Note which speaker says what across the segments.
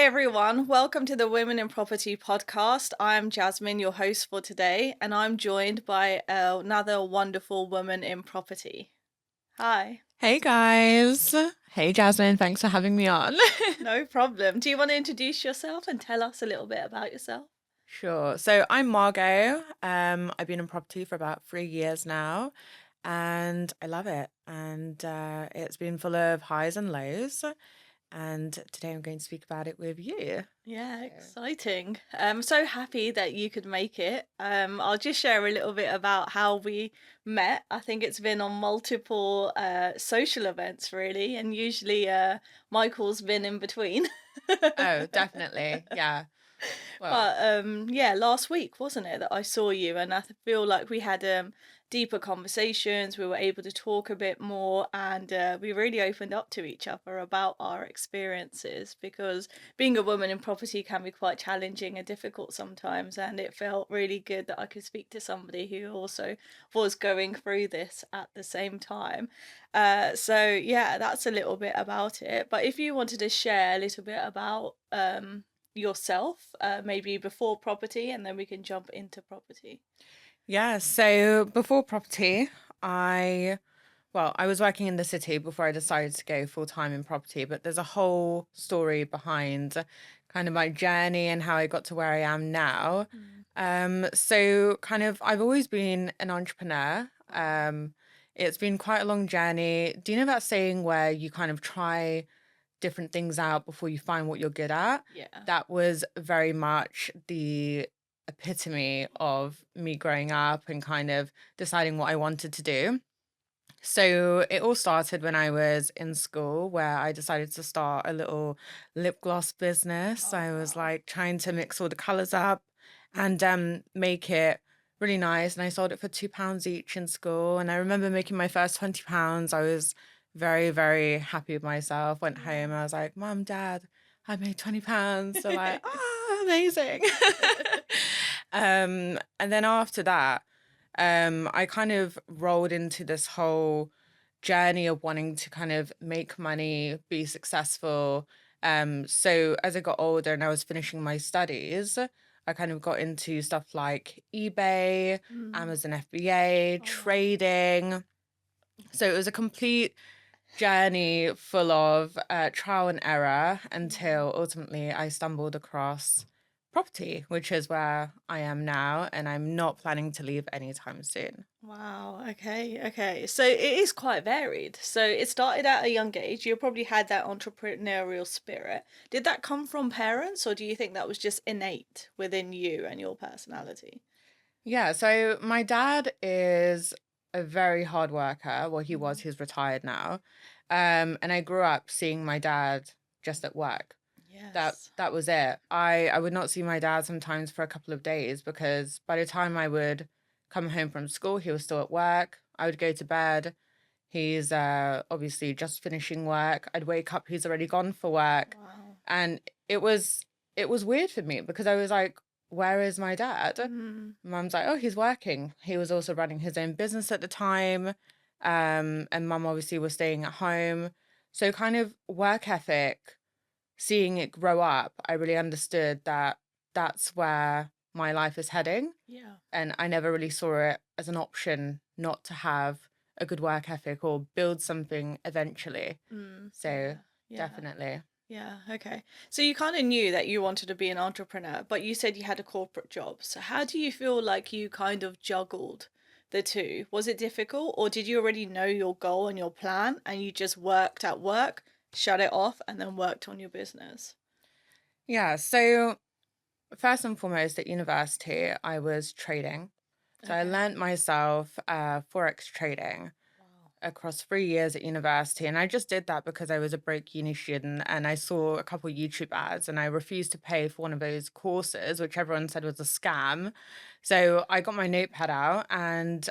Speaker 1: everyone, welcome to the Women in Property podcast. I'm Jasmine, your host for today, and I'm joined by another wonderful woman in property. Hi.
Speaker 2: Hey guys. Hey Jasmine, thanks for having me on.
Speaker 1: No problem. Do you want to introduce yourself and tell us a little bit about yourself?
Speaker 2: Sure. So I'm Margo. I've been in property for about 3 years now, and I love it. And it's been full of highs and lows. And today I'm going to speak about it with you.
Speaker 1: Yeah,
Speaker 2: So,
Speaker 1: exciting. I'm so happy that you could make it. I'll just share a little bit about how we met. I think it's been on multiple social events, really, and usually Michael's been in between.
Speaker 2: oh, definitely. Yeah. Well,
Speaker 1: But yeah, last week wasn't it that I saw you, and feel like we had deeper conversations. We were able to talk a bit more, and we really opened up to each other about our experiences because being a woman in property can be quite challenging and difficult sometimes. And it felt really good that I could speak to somebody who also was going through this at the same time. So yeah, that's a little bit about it. But if you wanted to share a little bit about yourself, maybe before property, and then we can jump into property.
Speaker 2: yeah. So before property, I was working in the city before I decided to go full time in property, but there's a whole story behind kind of my journey and how I got to where I am now.
Speaker 1: Mm.
Speaker 2: So kind of I've always been an entrepreneur. It's been quite a long journey. Do you know that saying where you kind of try different things out before you find what you're good at?
Speaker 1: Yeah.
Speaker 2: That was very much the epitome of me growing up and kind of deciding what I wanted to do. So it all started when I was in school, where I decided to start a little lip gloss business.
Speaker 1: Oh
Speaker 2: I was
Speaker 1: wow.
Speaker 2: like trying to mix all the colors up and make it really nice. And I sold it for £2 each in school. And I remember making my first £20. I was very, very happy with myself. Went home.
Speaker 1: Yeah.
Speaker 2: I was like, Mom, Dad, I made £20. They're like, ah, amazing. And then after that, I kind of rolled into this whole journey of wanting to kind of make money, be successful. So as I got older and I was finishing my studies, I kind of got into stuff like eBay,
Speaker 1: Mm.
Speaker 2: Amazon FBA,
Speaker 1: Oh wow.
Speaker 2: trading. So it was a complete journey full of trial and error
Speaker 1: Yeah.
Speaker 2: until ultimately I stumbled across property, which is where I am now, and I'm not planning to leave anytime soon.
Speaker 1: Wow. Okay. Okay. So it is quite varied. So it started at a young age. You probably had that entrepreneurial spirit. Did that come from parents, or do you think that was just innate within you and your personality?
Speaker 2: Yeah, so my dad is a very hard worker. Well, he was,
Speaker 1: Mm.
Speaker 2: he's retired now. And I grew up seeing my dad just at work. That
Speaker 1: Yes.
Speaker 2: that was it. I would not see my dad sometimes for a couple of days because by the time I would come home from school, he was still at work. I would go to bed. He's obviously just finishing work. I'd wake up, he's already gone for work.
Speaker 1: Wow.
Speaker 2: And it was it was weird for me because I was like, where is my dad?
Speaker 1: Mm.
Speaker 2: Mum's like, oh, he's working. He was also running his own business at the time. And mum obviously was staying at home. So kind of work ethic, seeing it grow up, I really understood that that's where my life is heading.
Speaker 1: Yeah.
Speaker 2: And I never really saw it as an option not to have a good work ethic or build something eventually.
Speaker 1: Mm.
Speaker 2: So
Speaker 1: Yeah. Yeah.
Speaker 2: definitely.
Speaker 1: Yeah, okay. So you kind of knew that you wanted to be an entrepreneur, but you said you had a corporate job. So how do you feel like you kind of juggled the two? Was it difficult, or did you already know your goal and your plan and you just worked at work, shut it off, and then worked on your business?
Speaker 2: Yeah. So first and foremost, at university, I was trading. So I
Speaker 1: Okay.
Speaker 2: learned myself Forex trading
Speaker 1: Wow.
Speaker 2: across 3 years at university. And I just did that because I was a broke uni student and I saw a couple YouTube ads and I refused to pay for one of those courses, which everyone said was a scam. So I got my notepad out and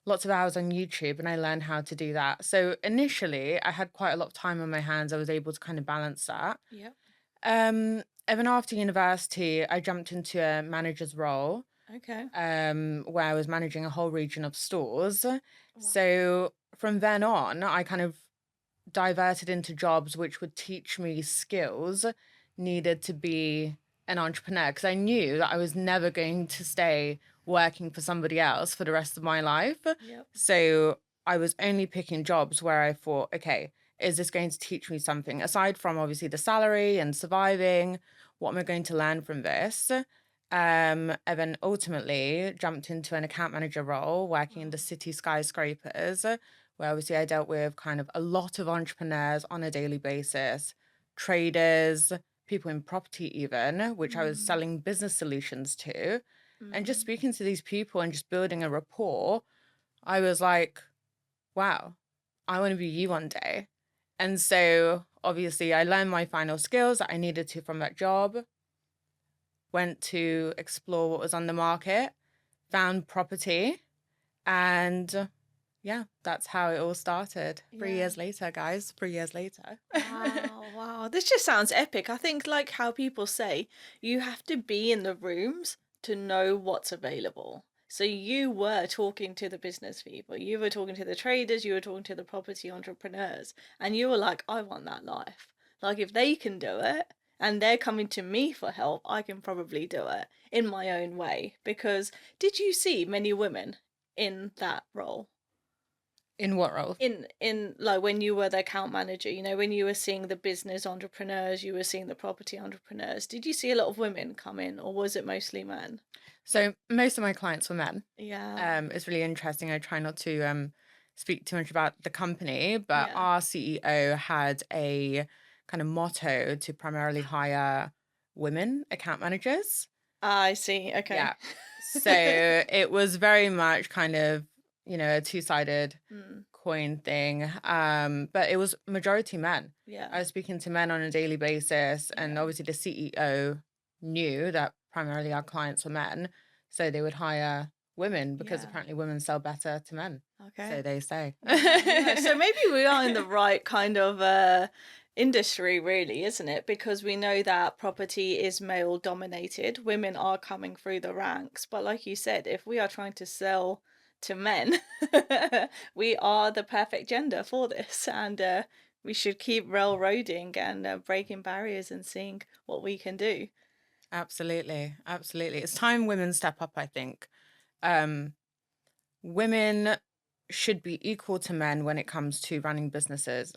Speaker 2: lots of hours on YouTube and I learned how to do that. So initially, I had quite a lot of time on my hands. I was able to kind of balance that.
Speaker 1: Yep.
Speaker 2: And then after university, I jumped into a manager's role
Speaker 1: Okay.
Speaker 2: where I was managing a whole region of stores.
Speaker 1: Wow.
Speaker 2: So from then on, I kind of diverted into jobs which would teach me skills needed to be an entrepreneur because I knew that I was never going to stay working for somebody else for the rest of my life.
Speaker 1: Yep.
Speaker 2: So I was only picking jobs where I thought, okay, is this going to teach me something aside from obviously the salary and surviving? What am I going to learn from this? And then ultimately jumped into an account manager role working in the
Speaker 1: Wow.
Speaker 2: city skyscrapers, where obviously I dealt with kind of a lot of entrepreneurs on a daily basis, traders, people in property even, which I was
Speaker 1: Mm.
Speaker 2: selling business solutions to. And just
Speaker 1: Mm.
Speaker 2: speaking to these people and just building a rapport, I was like, wow, I want to be you one day. And so obviously I learned my final skills that I needed to from that job, went to explore what was on the market, found property, and yeah, that's how it all started. Three
Speaker 1: Yeah.
Speaker 2: years later, guys, 3 years later.
Speaker 1: Wow, wow. This just sounds epic. I think, like how people say, you have to be in the rooms to know what's available. So you were talking to the business people, you were talking to the traders, you were talking to the property entrepreneurs, and you were like, I want that life. Like, if they can do it and they're coming to me for help, I can probably do it in my own way. Because did you see many women in that role?
Speaker 2: In what role?
Speaker 1: In like when you were the account manager, when you were seeing the business entrepreneurs, you were seeing the property entrepreneurs, did you see a lot of women come in, or was it mostly men?
Speaker 2: So most of my clients were men.
Speaker 1: Yeah.
Speaker 2: It's really interesting. I try not to speak too much about the company, but
Speaker 1: Yeah.
Speaker 2: our CEO had a kind of motto to primarily hire women account managers.
Speaker 1: I see. Okay.
Speaker 2: Yeah. So it was very much kind of, a two-sided
Speaker 1: Mm,
Speaker 2: coin thing. But it was majority men.
Speaker 1: yeah.
Speaker 2: I was speaking to men on a daily basis, and
Speaker 1: Yeah.
Speaker 2: obviously the CEO knew that primarily our clients were men, so they would hire women because
Speaker 1: Yeah.
Speaker 2: apparently women sell better to men.
Speaker 1: Okay.
Speaker 2: So they say.
Speaker 1: Yeah, yeah. So maybe we are in the right kind of industry, really, isn't it? Because we know that property is male dominated. Women are coming through the ranks. But like you said, if we are trying to sell to men, we are the perfect gender for this. And we should keep railroading and breaking barriers and seeing what we can do.
Speaker 2: Absolutely, absolutely. It's time women step up, I think. Um, Women should be equal to men when it comes to running businesses.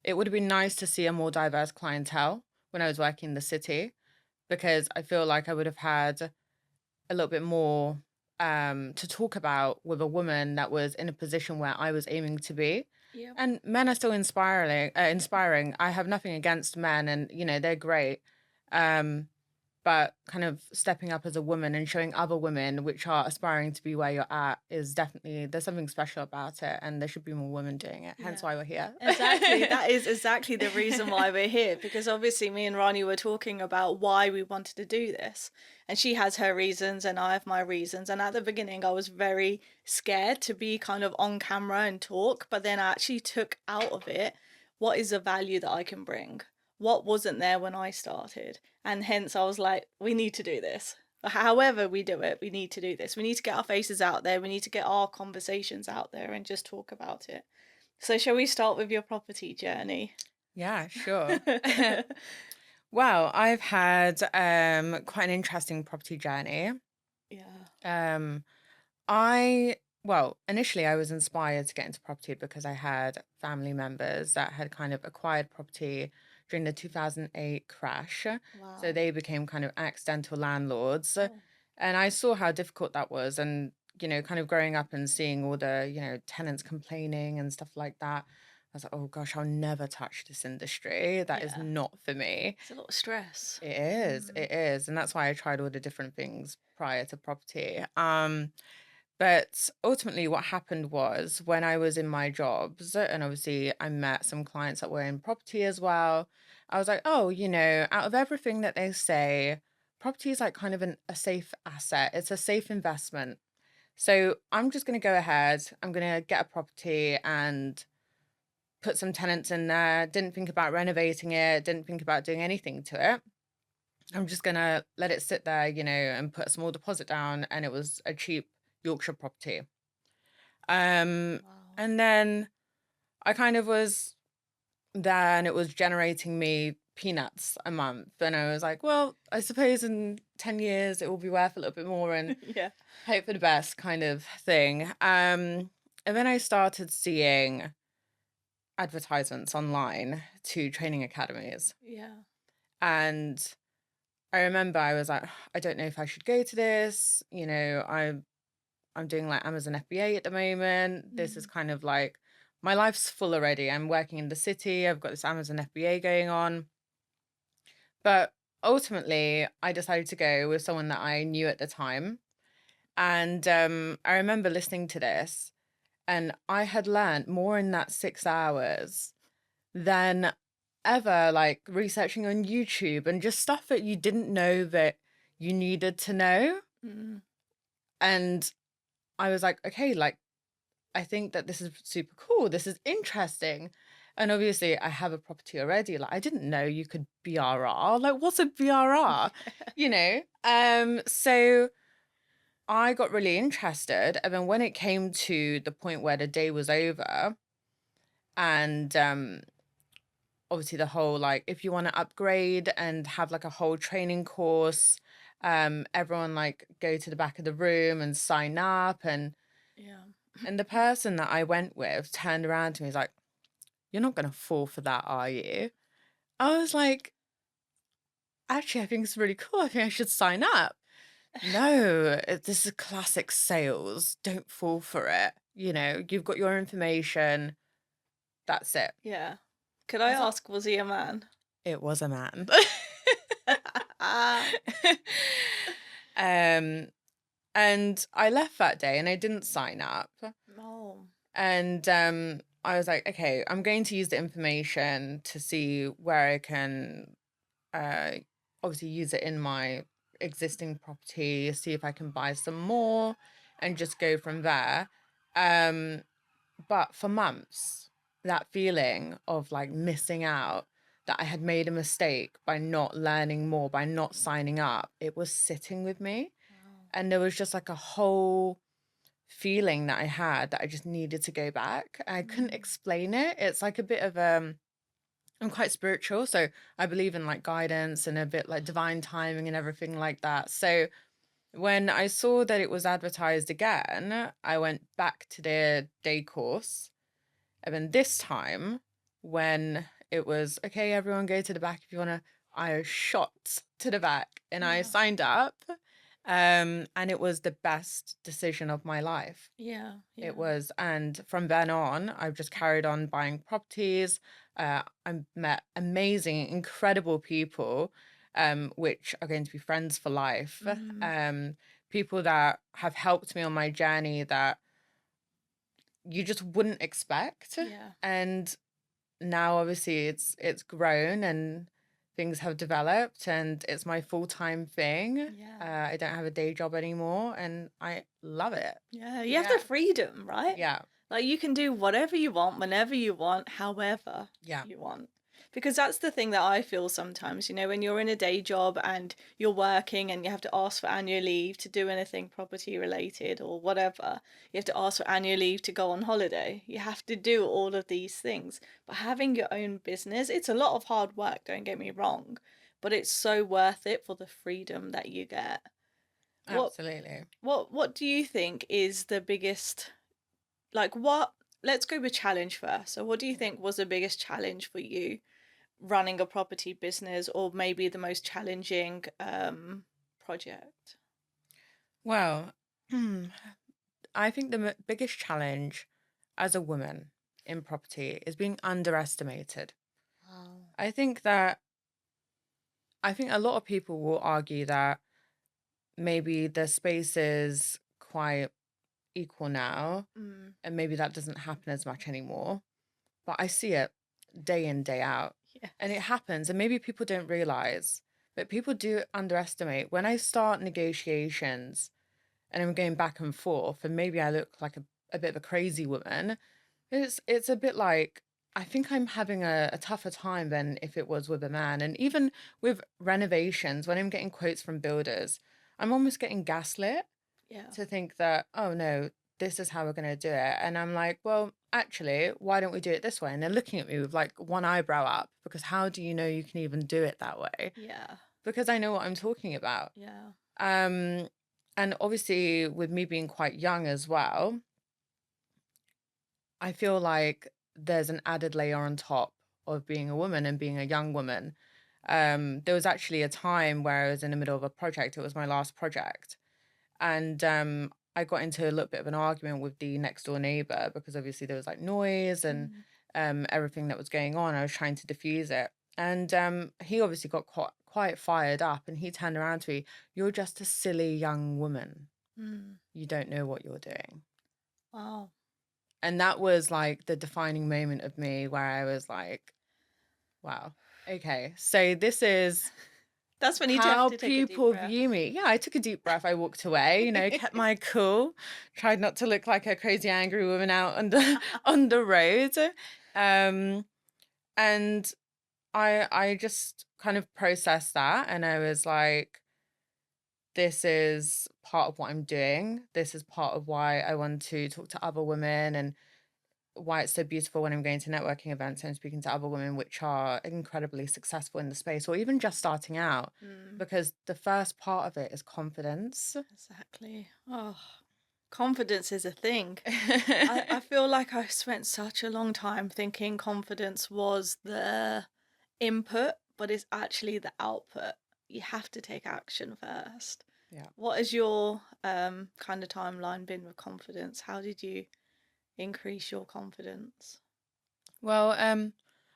Speaker 2: It would have been nice to see a more diverse clientele when I was working in the city because I feel like I would have had a little bit more to talk about with a woman that was in a position where I was aiming to be.
Speaker 1: Yep.
Speaker 2: And men are still inspiring. Inspiring. I have nothing against men, and they're great. Um, but kind of stepping up as a woman and showing other women which are aspiring to be where you're at is definitely there's something special about it, and there should be more women doing it. Hence
Speaker 1: Yeah.
Speaker 2: why we're here.
Speaker 1: Exactly. That is exactly the reason why we're here, because obviously me and Rani were talking about why we wanted to do this. And she has her reasons and I have my reasons. And at the beginning I was very scared to be kind of on camera and talk, but then I actually took out of it what is the value that I can bring? What wasn't there when I started? And hence I was like, we need to do this. However we do it, we need to do this. We need to get our faces out there. We need to get our conversations out there and just talk about it. So shall we start with your property journey?
Speaker 2: Yeah, sure. Well, I've had quite an interesting property journey.
Speaker 1: Yeah.
Speaker 2: Um, I well, initially I was inspired to get into property because I had family members that had kind of acquired property during the 2008 crash. So
Speaker 1: Wow.
Speaker 2: they became kind of accidental landlords.
Speaker 1: Oh,
Speaker 2: And I saw how difficult that was. And, kind of growing up and seeing all the, tenants complaining and stuff like that. I was like, oh gosh, I'll never touch this industry. That is
Speaker 1: yeah.
Speaker 2: not for me.
Speaker 1: It's a lot of stress.
Speaker 2: It is,
Speaker 1: Mm.
Speaker 2: it is. And that's why I tried all the different things prior to property. But ultimately, what happened was when I was in my jobs, and obviously I met some clients that were in property as well, I was like, oh, out of everything that they say, property is like kind of a safe asset, it's a safe investment. So I'm just going to go ahead, I'm going to get a property and put some tenants in there. Didn't think about renovating it, didn't think about doing anything to it. I'm just going to let it sit there, and put a small deposit down. And it was a cheap Yorkshire property. Um,
Speaker 1: Wow.
Speaker 2: and then I kind of was there and it was generating me peanuts a month. And I was like, well, I suppose in 10 years it will be worth a little bit more, and
Speaker 1: Yeah.
Speaker 2: hope for the best kind of thing. And then I started seeing advertisements online to training academies.
Speaker 1: Yeah.
Speaker 2: And I remember I was like, I don't know if I should go to this. I'm doing like Amazon FBA at the moment. This is
Speaker 1: Mm.
Speaker 2: kind of like my life's full already. I'm working in the city. I've got this Amazon FBA going on. But ultimately, I decided to go with someone that I knew at the time. And I remember listening to this, and I had learned more in that 6 hours than ever, like researching on YouTube and just stuff that you didn't know that you needed to know.
Speaker 1: Mm.
Speaker 2: And I was like, okay, like, I think that this is super cool. This is interesting. And obviously, I have a property already. Like, I didn't know you could BRR. Like, what's a BRR? You know? So I got really interested. And then when it came to the point where the day was over, and obviously the whole, like, if you want to upgrade and have like a whole training course, everyone like go to the back of the room and sign up.
Speaker 1: Yeah.
Speaker 2: And the person that I went with turned around to me, he's like, you're not going to fall for that, are you? I was like, actually, I think it's really cool. I think I should sign up. No, this is classic sales. Don't fall for it. You've got your information. That's it.
Speaker 1: Yeah. Could I
Speaker 2: I was like,
Speaker 1: ask, was he a man?
Speaker 2: it was a man. um, and I left that day and I didn't sign up.
Speaker 1: No.
Speaker 2: And I was like, okay, I'm going to use the information to see where I can uh, obviously use it in my existing property, see if I can buy some more and just go from there. But for months, that feeling of like missing out, that I had made a mistake by not learning more, by not signing up, it was sitting with me.
Speaker 1: Wow.
Speaker 2: And there was just like a whole feeling that I had that I just needed to go back. I couldn't
Speaker 1: Mm.
Speaker 2: explain it. It's like a bit of I'm quite spiritual, so I believe in like guidance and a bit like divine timing and everything like that. So when I saw that it was advertised again, I went back to the day course. And then this time, when it was, okay, everyone go to the back if you want to, I shot to the back and I
Speaker 1: Yeah.
Speaker 2: signed up. And it was the best decision of my life.
Speaker 1: Yeah.
Speaker 2: It
Speaker 1: Yeah.
Speaker 2: was. And from then on, I've just carried on buying properties. I've met amazing, incredible people, which are going to be friends for life.
Speaker 1: Mm.
Speaker 2: People that have helped me on my journey that you just wouldn't expect.
Speaker 1: Yeah.
Speaker 2: And now obviously it's grown and things have developed and it's my full-time thing.
Speaker 1: Yeah.
Speaker 2: I don't have a day job anymore and I love it.
Speaker 1: Yeah. You have
Speaker 2: Yeah.
Speaker 1: the freedom, right?
Speaker 2: Yeah.
Speaker 1: Like you can do whatever you want, whenever you want, however
Speaker 2: Yeah.
Speaker 1: you want. Because that's the thing that I feel sometimes, when you're in a day job and you're working and you have to ask for annual leave to do anything property related or whatever, you have to ask for annual leave to go on holiday. You have to do all of these things. But having your own business, it's a lot of hard work, don't get me wrong, but it's so worth it for the freedom that you get. What
Speaker 2: Absolutely.
Speaker 1: what do you think is the biggest, like, what, let's go with challenge first. So what do you think was the biggest challenge for you running a property business, or maybe the most challenging project?
Speaker 2: Well, I think the biggest challenge as a woman in property is being underestimated.
Speaker 1: Wow.
Speaker 2: I think that I think a lot of people will argue that maybe the space is quite equal now,
Speaker 1: Mm.
Speaker 2: and maybe that doesn't happen as much anymore. But I see it day in, day out, and it
Speaker 1: Yes.
Speaker 2: happens. And maybe people don't realize, but people do underestimate. When I start negotiations and I'm going back and forth, and maybe I look like a bit of a crazy woman, it's a bit like I think I'm having a tougher time than if it was with a man. And even with renovations, when I'm getting quotes from builders, I'm almost getting gaslit
Speaker 1: Yeah.
Speaker 2: to think that, oh no, this is how we're going to do it. And I'm like, well, actually, why don't we do it this way? And they're looking at me with like one eyebrow up, because how do you know you can even do it that way?
Speaker 1: Yeah.
Speaker 2: Because I know what I'm talking about.
Speaker 1: Yeah.
Speaker 2: Um, and obviously, with me being quite young as well, I feel like there's an added layer on top of being a woman and being a young woman. There was actually a time where I was in the middle of a project. It was my last project. And I got into a little bit of an argument with the next door neighbor, because obviously there was like noise and
Speaker 1: Mm.
Speaker 2: everything that was going on. I was trying to diffuse it. And he obviously got quite fired up, and he turned around to me, "You're just a silly young woman.
Speaker 1: Mm.
Speaker 2: You don't know what you're doing."
Speaker 1: Wow.
Speaker 2: And that was like the defining moment of me, where I was like, wow, okay, so this is
Speaker 1: That's when you have
Speaker 2: how
Speaker 1: to take a deep
Speaker 2: people
Speaker 1: breath.
Speaker 2: view me. Yeah, I took a deep breath. I walked away, kept my cool, tried not to look like a crazy angry woman out on the on the road. Um, and I just kind of processed that, and I was like, this is part of what I'm doing. This is part of why I want to talk to other women, and why it's so beautiful when I'm going to networking events and speaking to other women which are incredibly successful in the space, or even just starting out,
Speaker 1: Mm.
Speaker 2: because the first part of it is confidence.
Speaker 1: Exactly. Oh, confidence is a thing. I feel like I spent such a long time thinking confidence was the input, but it's actually the output. You have to take action first.
Speaker 2: Yeah.
Speaker 1: What has your kind of timeline been with confidence? How did you increase your confidence?
Speaker 2: Well,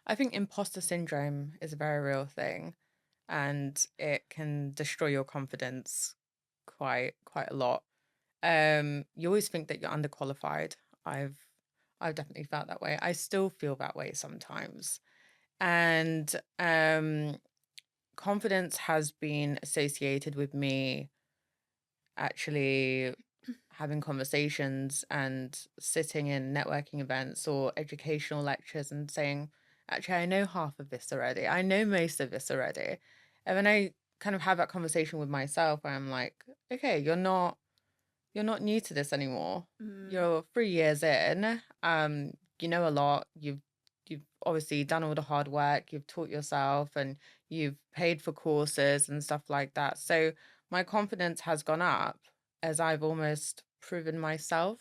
Speaker 2: I think imposter syndrome is a very real thing, and it can destroy your confidence quite a lot. You always think that you're underqualified. I've I've definitely felt that way. I still feel that way sometimes. And confidence has been associated with me actually having conversations and sitting in networking events or educational lectures and saying, actually, I know half of this already. I know most of this already. And then I kind of have that conversation with myself where I'm like, okay, you're not new to this anymore.
Speaker 1: Mm,
Speaker 2: You're 3 years in. You know a lot. You've obviously done all the hard work. You've taught yourself, and you've paid for courses and stuff like that. So my confidence has gone up as I've almost proven myself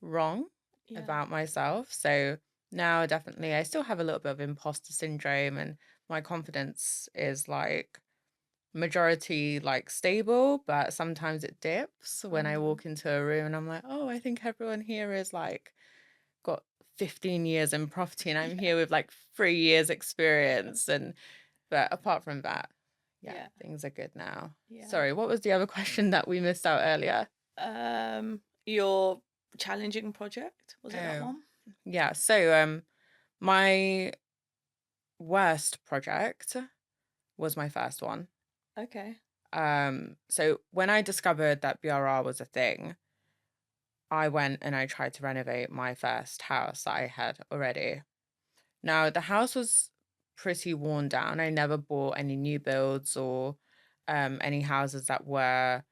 Speaker 2: wrong
Speaker 1: yeah.
Speaker 2: about myself. So now definitely I still have a little bit of imposter syndrome, and my confidence is like majority like stable, but sometimes it dips when I
Speaker 1: Mm,
Speaker 2: walk into a room and I'm like, oh, I think everyone here is like got 15 years in property, and I'm
Speaker 1: yeah.
Speaker 2: here with like 3 years experience. And but apart from that, yeah,
Speaker 1: Yeah.
Speaker 2: things are good now.
Speaker 1: Yeah.
Speaker 2: Sorry, what was the other question that we missed out earlier?
Speaker 1: Your challenging project, was it that
Speaker 2: Oh,
Speaker 1: one?
Speaker 2: yeah. So my worst project was my first one.
Speaker 1: Okay.
Speaker 2: So when I discovered that BRR was a thing, I went and I tried to renovate my first house that I had already. Now, the house was pretty worn down. I never bought any new builds or any houses that were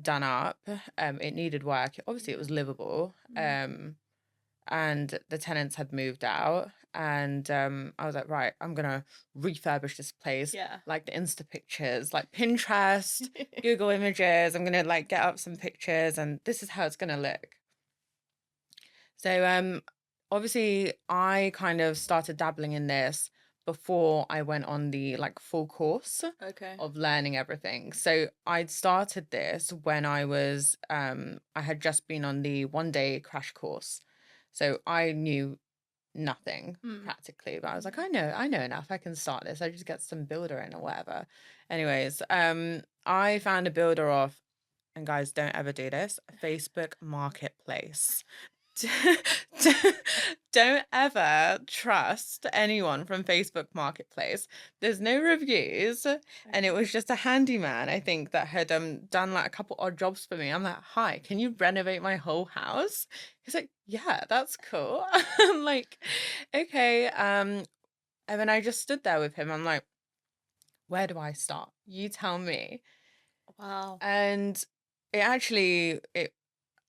Speaker 2: done up. It needed work. Obviously, it
Speaker 1: Yeah.
Speaker 2: was livable.
Speaker 1: Mm,
Speaker 2: And the tenants had moved out. And I was like, right, I'm gonna refurbish this place,
Speaker 1: yeah.
Speaker 2: like the Insta pictures, like Pinterest, Google Images. I'm gonna like get up some pictures, and this is how it's gonna look. So obviously I kind of started dabbling in this before I went on the like full course
Speaker 1: Okay.
Speaker 2: of learning everything. So I'd started this when I had just been on the 1 day crash course. So I knew nothing
Speaker 1: Mm,
Speaker 2: practically, but I was like,
Speaker 1: yeah.
Speaker 2: I know enough. I can start this. I just get some builder in or whatever. Anyways, I found a builder off, and guys, don't ever do this, Facebook Marketplace. Don't ever trust anyone from Facebook Marketplace. There's no reviews, and it
Speaker 1: Okay.
Speaker 2: was just a handyman, I think, that had done like a couple odd jobs for me. I'm like, hi, can you renovate my whole house? He's like, yeah, that's cool. I'm like, okay. And then I just stood there with him. I'm like, where do I start? You tell me.
Speaker 1: Wow.
Speaker 2: And it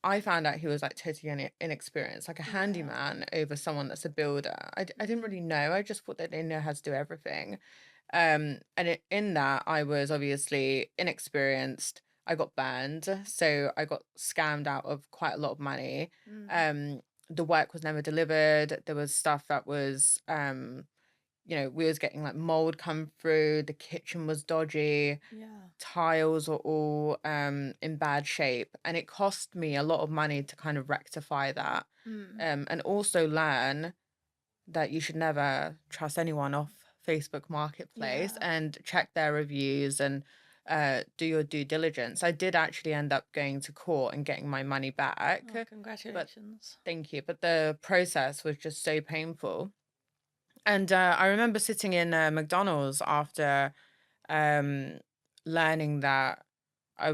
Speaker 2: I found out he was like totally inexperienced, like a
Speaker 1: Yeah.
Speaker 2: handyman over someone that's a builder. I didn't really
Speaker 1: Mm.
Speaker 2: know. I just thought that they know how to do everything. And in that, I was obviously inexperienced. I got banned, so I got scammed out of quite a lot of money.
Speaker 1: Mm.
Speaker 2: Um, the work was never delivered. There was stuff that was, we was getting like mold come through. The kitchen was dodgy.
Speaker 1: Yeah.
Speaker 2: Tiles are all in bad shape, and it cost me a lot of money to kind of rectify that,
Speaker 1: Mm.
Speaker 2: and also learn that you should never trust anyone off Facebook Marketplace,
Speaker 1: Yeah.
Speaker 2: and check their reviews, and do your due diligence. I did actually end up going to court and getting my money back,
Speaker 1: Oh,
Speaker 2: but
Speaker 1: congratulations.
Speaker 2: thank you. But the process was just so painful. And I remember sitting in McDonald's after um, learning that I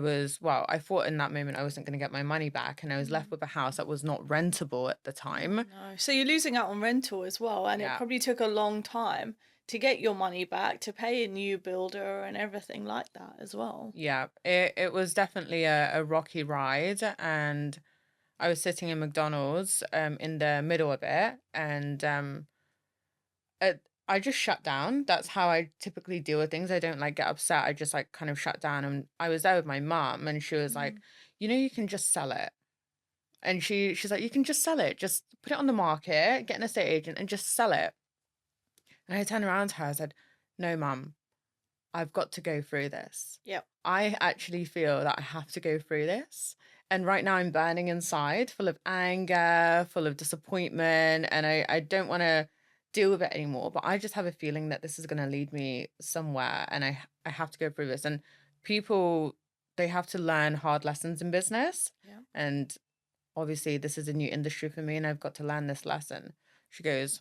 Speaker 2: thought in that moment I wasn't going to get my money back, and I was left
Speaker 1: Mm.
Speaker 2: with a house that was not rentable at the
Speaker 1: Oh
Speaker 2: time.
Speaker 1: no. So you're losing out on rental as well, and it
Speaker 2: Yeah.
Speaker 1: probably took a long time to get your money back, to pay a new builder and everything like that as well.
Speaker 2: Yeah, it was definitely a rocky ride, and I was sitting in McDonald's in the middle of it, and I just shut down. That's how I typically deal with things. I don't like get upset. I just like kind of shut down. And I was there with my mom, and she was like,
Speaker 1: Mm.
Speaker 2: you can just sell it. And she's like, you can just sell it. Just put it on the market, get an estate agent, and just sell it. And I turned around to her, I said, no, mum, I've got to go through this.
Speaker 1: Yep.
Speaker 2: I actually feel that I have to go through this. And right now I'm burning inside, full of anger, full of disappointment, and I don't want to deal with it anymore. But I just have a feeling that this is going to lead me somewhere, and I have to go through this. And people, they have to learn hard lessons in business.
Speaker 1: Yeah.
Speaker 2: And obviously this is a new industry for me, and I've got to learn this lesson. She goes,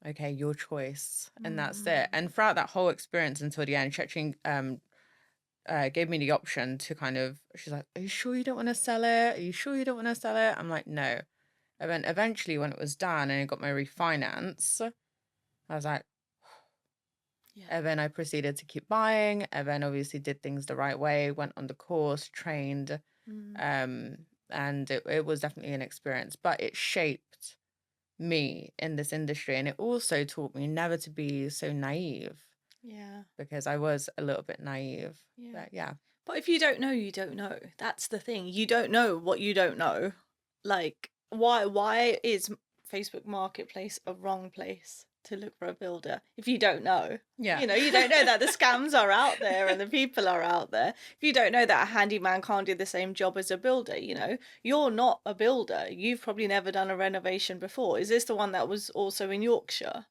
Speaker 2: okay, your choice. And that's it.
Speaker 1: Mm.
Speaker 2: And throughout that whole experience until the end, she actually gave me the option to kind of, she's like, are you sure you don't want to sell it? Are you sure you don't want to sell it? I'm like, no. And then eventually when it was done and I got my refinance, I was like,
Speaker 1: Yeah.
Speaker 2: and then I proceeded to keep buying, and then obviously did things the right way, went on the course, trained,
Speaker 1: Mm.
Speaker 2: and it was definitely an experience, but it shaped me in this industry, and it also taught me never to be so naive,
Speaker 1: Yeah.
Speaker 2: because I was a little bit naive.
Speaker 1: Yeah.
Speaker 2: But yeah.
Speaker 1: But if you don't know, you don't know. That's the thing. You don't know what you don't know. Like, why is Facebook Marketplace a wrong place to look for a builder if you don't know?
Speaker 2: Yeah.
Speaker 1: You don't know that the scams are out there and the people are out there. If you don't know that a handyman can't do the same job as a builder, you're not a builder. You've probably never done a renovation before. Is this the one that was also in Yorkshire?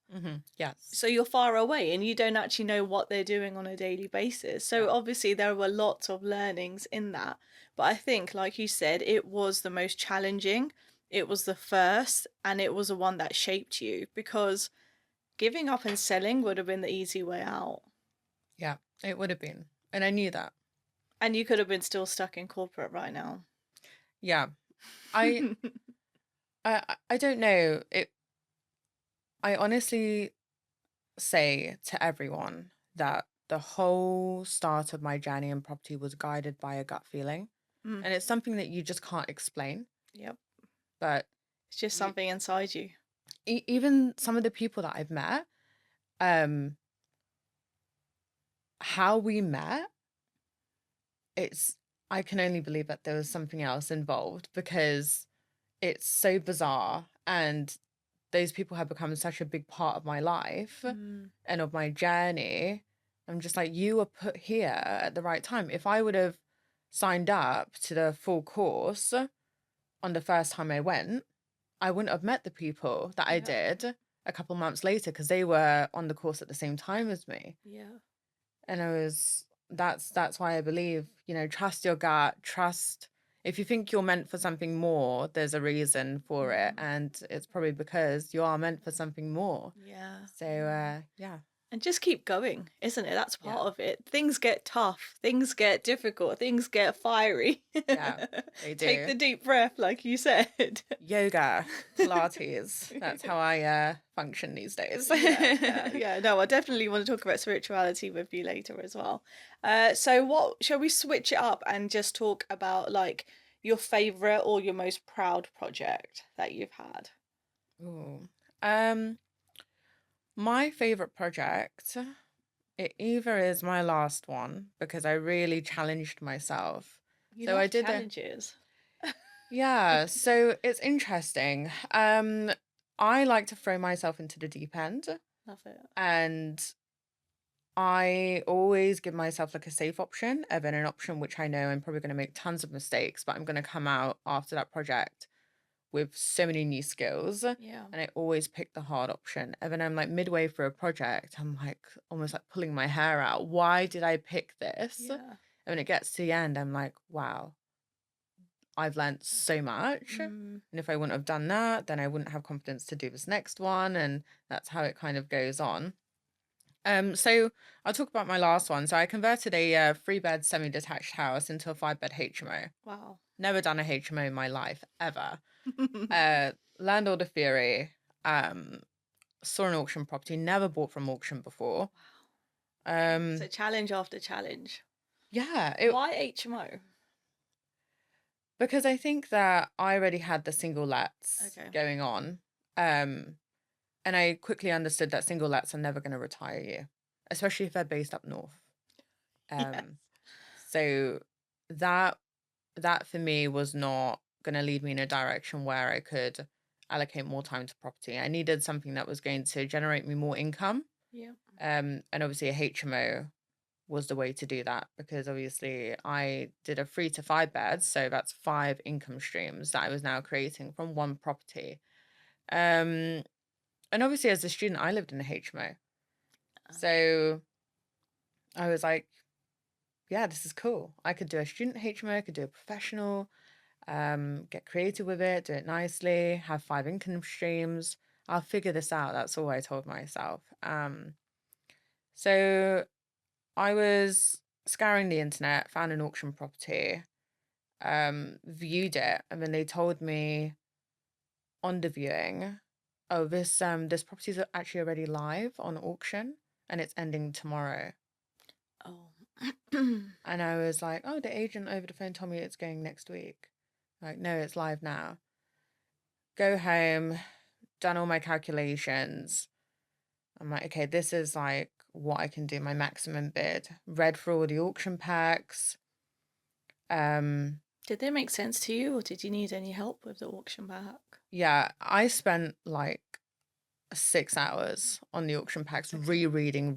Speaker 2: Yes.
Speaker 1: So you're far away and you don't actually know what they're doing on a daily basis. So
Speaker 2: Yeah.
Speaker 1: obviously there were lots of learnings in that. But I think, like you said, it was the most challenging. It was the first, and it was the one that shaped you, because giving up and selling would have been the easy way out.
Speaker 2: Yeah, it would have been. And I knew that.
Speaker 1: And you could have been still stuck in corporate right now.
Speaker 2: Yeah. I I don't know. I honestly say to everyone that the whole start of my journey in property was guided by a gut feeling.
Speaker 1: Mm,
Speaker 2: And it's something that you just can't explain.
Speaker 1: yep.
Speaker 2: But
Speaker 1: It's just
Speaker 2: you,
Speaker 1: something inside you.
Speaker 2: even some of the people that I've met, um, how we met, it's, I can only believe that there was something else involved, because it's so bizarre. And those people have become such a big part of my life
Speaker 1: Mm,
Speaker 2: and of my journey. I'm just like, you were put here at the right time. If I would have signed up to the full course on the first time I went, I wouldn't have met the people that I
Speaker 1: yeah.
Speaker 2: did a couple months later, because they were on the course at the same time as me.
Speaker 1: Yeah.
Speaker 2: And that's why I believe, trust your gut, trust. If you think you're meant for something more, there's a reason for it.
Speaker 1: Mm,
Speaker 2: And it's probably because you are meant for something more.
Speaker 1: yeah.
Speaker 2: So, yeah.
Speaker 1: And just keep going, isn't it? That's
Speaker 2: Yeah.
Speaker 1: part of it. Things get tough, things get difficult, things get fiery.
Speaker 2: Yeah, they
Speaker 1: Take
Speaker 2: do.
Speaker 1: the deep breath, like you said.
Speaker 2: Yoga, Pilates. That's how I function these days.
Speaker 1: Yeah. No, I definitely want to talk about spirituality with you later as well. So what shall we switch it up and just talk about, like, your favorite or your most proud project that you've had?
Speaker 2: Ooh. Um, my favorite project, it either is my last one because I really challenged myself.
Speaker 1: You
Speaker 2: So I
Speaker 1: love
Speaker 2: did a
Speaker 1: challenges.
Speaker 2: Yeah, so it's interesting. I like to throw myself into the deep end,
Speaker 1: Love it.
Speaker 2: and I always give myself like a safe option, and then an option which I know I'm probably going to make tons of mistakes, but I'm going to come out after that project with so many new skills. And
Speaker 1: Yeah.
Speaker 2: I always pick the hard option. And then I'm like midway through a project, I'm like almost like pulling my hair out. Why did I pick this? And
Speaker 1: Yeah.
Speaker 2: when it gets to the end, I'm like, wow, I've learned so much.
Speaker 1: Mm.
Speaker 2: And if I wouldn't have done that, then I wouldn't have confidence to do this next one. And that's how it kind of goes on. So I'll talk about my last one. So I converted a 3-bed semi-detached house into a 5-bed HMO.
Speaker 1: Wow.
Speaker 2: Never done a HMO in my life, ever. Land order theory. Saw an auction property, never bought from auction before.
Speaker 1: So challenge after challenge.
Speaker 2: Yeah,
Speaker 1: Why HMO?
Speaker 2: because I think that I already had the single lets
Speaker 1: Okay.
Speaker 2: going on. And I quickly understood that single lets are never going to retire you, especially if they're based up north.
Speaker 1: Yes.
Speaker 2: So that for me was not going to lead me in a direction where I could allocate more time to property. I needed something that was going to generate me more income.
Speaker 1: Yeah.
Speaker 2: And obviously a HMO was the way to do that, because obviously I did a 3 to 5 beds, so that's 5 income streams that I was now creating from one property. And obviously as a student I lived in a HMO. So I was like, yeah, this is cool. I could do a student HMO, I could do a professional, get creative with it, do it nicely, have 5 income streams. I'll figure this out. That's all I told myself. So I was scouring the internet, found an auction property, viewed it, and then they told me on the viewing, oh, this property is actually already live on auction and it's ending tomorrow.
Speaker 1: Oh.
Speaker 2: And I was like, oh, the agent over the phone told me it's going next week. Like, no, it's live now. Go home, done all my calculations. I'm like, okay, this is like what I can do, my maximum bid. Read through all the auction packs.
Speaker 1: Did they make sense to you, or did you need any help with the auction back?
Speaker 2: Yeah, I spent like 6 hours on the auction packs, rereading.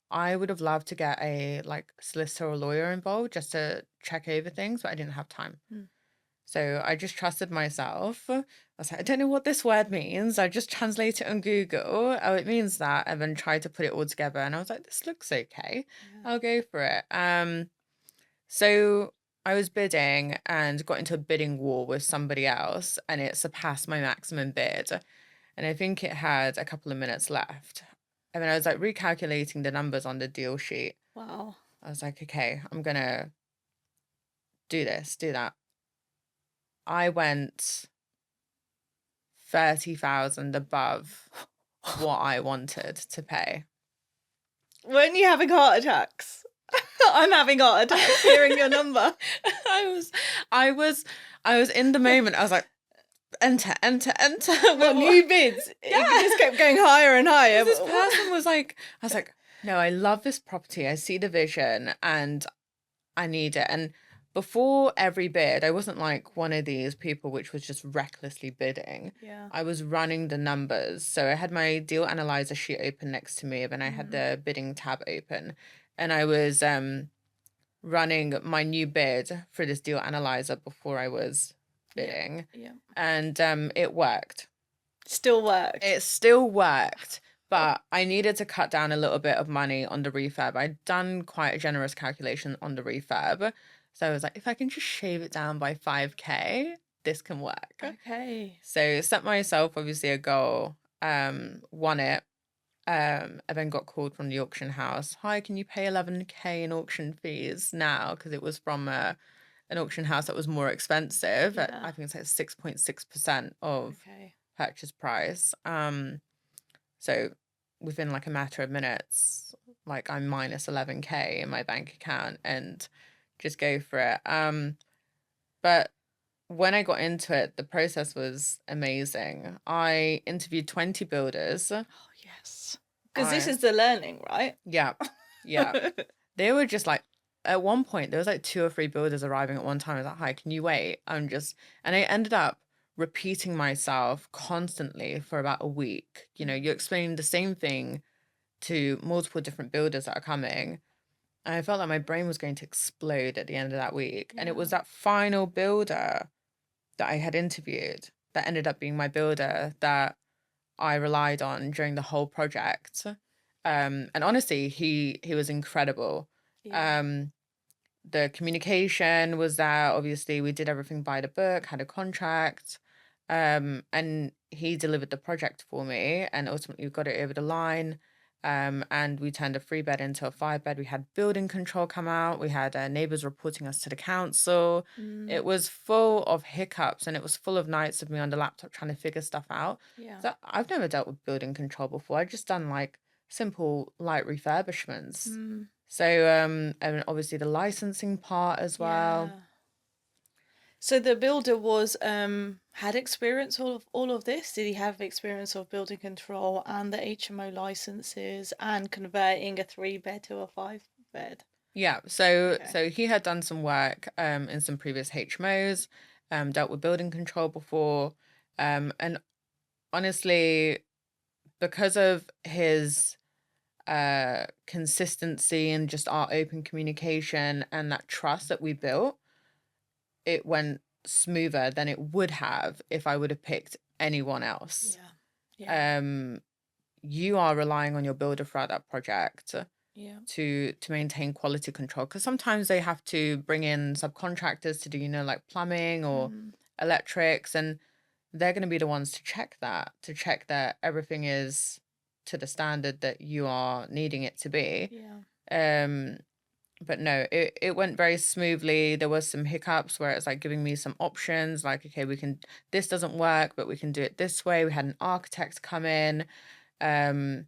Speaker 2: I would have loved to get a like solicitor or lawyer involved just to check over things, but I didn't have time. So I just trusted myself. I was like, I don't know what this word means. I just translate it on Google. Oh, it means that, and then try to put it all together. And I was like, this looks okay.
Speaker 1: Yeah.
Speaker 2: I'll go for it. So I was bidding and got into a bidding war with somebody else, and it surpassed my maximum bid. And I think it had a couple of minutes left. And then I was like recalculating the numbers on the deal sheet.
Speaker 1: Wow.
Speaker 2: I was like, okay, I'm gonna do this, do that. I went 30,000 above what I wanted to pay.
Speaker 1: Weren't you having heart attacks? I'm having heart attacks hearing your number.
Speaker 2: I was in the moment. I was like, enter.
Speaker 1: What, new bids?
Speaker 2: Yeah.
Speaker 1: It just kept going higher and higher.
Speaker 2: This person was like, I was like, no, I love this property. I see the vision and I need it. And before every bid, I wasn't like one of these people which was just recklessly bidding.
Speaker 1: Yeah.
Speaker 2: I was running the numbers. So I had my deal analyzer sheet open next to me, and I had the bidding tab open, and I was running my new bid for this deal analyzer before I was bidding.
Speaker 1: Yeah.
Speaker 2: And it worked.
Speaker 1: Still worked.
Speaker 2: It still worked. But I needed to cut down a little bit of money on the refurb. I'd done quite a generous calculation on the refurb. So I was like, if I can just shave it down by 5K, this can work.
Speaker 1: Okay.
Speaker 2: So set myself obviously a goal, won it. I then got called from the auction house. Hi, can you pay 11K in auction fees now? Because it was from an auction house that was more expensive.
Speaker 1: Yeah.
Speaker 2: I think it's like 6.6% of purchase price. So within like a matter of minutes, like I'm minus 11K in my bank account, and just go for it. But when I got into it, the process was amazing. I interviewed 20 builders.
Speaker 1: Oh, yes. Because this
Speaker 2: I
Speaker 1: is the learning, right?
Speaker 2: Yeah, yeah. They were just like, at one point there was like 2 or 3 builders arriving at one time. I was like, hi, can you wait? And I ended up repeating myself constantly for about a week. You know, you're explaining the same thing to multiple different builders that are coming. And I felt like my brain was going to explode at the end of that week. And it was
Speaker 1: Yeah.
Speaker 2: that final builder that I had interviewed that ended up being my builder that I relied on during the whole project. And honestly, he was incredible.
Speaker 1: Yeah.
Speaker 2: Um, the communication was there. Obviously, we did everything by the book, had a contract, and he delivered the project for me, and ultimately we got it over the line. And we turned a 3-bed into a 5-bed. We had building control come out. We had neighbors reporting us to the council. It
Speaker 1: Mm,
Speaker 2: was full of hiccups, and it was full of nights of me on the laptop trying to figure stuff out.
Speaker 1: yeah.
Speaker 2: So I've never dealt with building control before. I've just done like simple light refurbishments.
Speaker 1: Mm,
Speaker 2: So and obviously the licensing part as well.
Speaker 1: yeah. So the builder was had experience all of this? Did he have experience of building control and the HMO licenses and converting a 3-bed to a 5-bed?
Speaker 2: Yeah, so
Speaker 1: Okay.
Speaker 2: so he had done some work in some previous HMOs, dealt with building control before. And honestly, because of his consistency and just our open communication and that trust that we built, it went smoother than it would have if I would have picked anyone else.
Speaker 1: Yeah. Yeah.
Speaker 2: You are relying on your builder throughout that project
Speaker 1: Yeah.
Speaker 2: to maintain quality control, because sometimes they have to bring in subcontractors to do, like plumbing or
Speaker 1: Mm,
Speaker 2: electrics, and they're going to be the ones to check that everything is to the standard that you are needing it to be.
Speaker 1: yeah.
Speaker 2: um but no, it went very smoothly. There was some hiccups where it's like giving me some options, like, okay, this doesn't work, but we can do it this way. We had an architect come in, um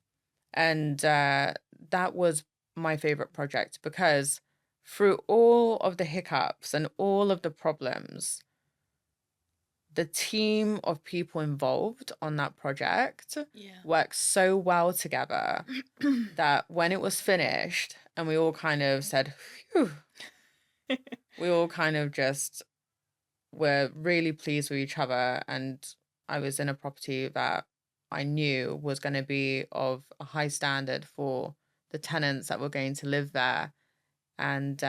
Speaker 2: and that was my favorite project, because through all of the hiccups and all of the problems, the team of people involved on that project
Speaker 1: Yeah.
Speaker 2: worked so well together that when it was finished and we all kind of said, phew, we all kind of just were really pleased with each other. And I was in a property that I knew was going to be of a high standard for the tenants that were going to live there. And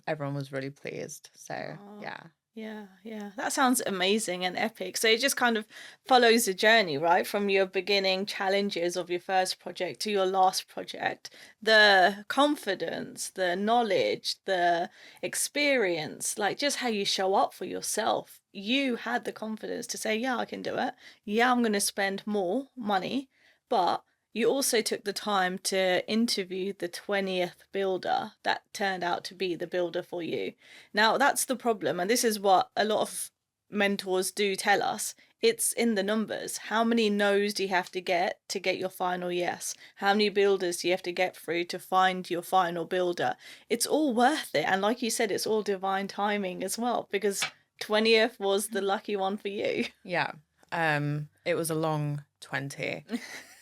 Speaker 2: everyone was really pleased. So,
Speaker 1: Oh,
Speaker 2: yeah.
Speaker 1: yeah, yeah. That sounds amazing and epic. So it just kind of follows the journey, right? From your beginning challenges of your first project to your last project. The confidence, the knowledge, the experience, like just how you show up for yourself. You had the confidence to say, yeah, I can do it. Yeah, I'm going to spend more money, but you also took the time to interview the 20th builder that turned out to be the builder for you. Now, that's the problem, and this is what a lot of mentors do tell us. It's in the numbers. How many no's do you have to get your final yes? How many builders do you have to get through to find your final builder? It's all worth it. And like you said, it's all divine timing as well, because 20th was the lucky one for you.
Speaker 2: Yeah. It was a long 20.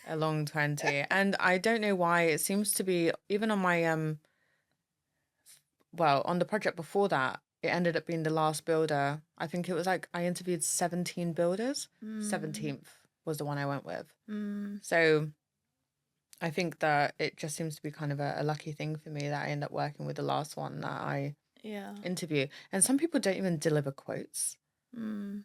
Speaker 2: A long 20. And I don't know why it seems to be, even on my on the project before that, it ended up being the last builder. I think it was like I interviewed 17 builders.
Speaker 1: Mm,
Speaker 2: 17th was the one I went with.
Speaker 1: mm,
Speaker 2: So I think that it just seems to be kind of a lucky thing for me that I end up working with the last one that I
Speaker 1: yeah.
Speaker 2: interview. And some people don't even deliver quotes.
Speaker 1: Mm,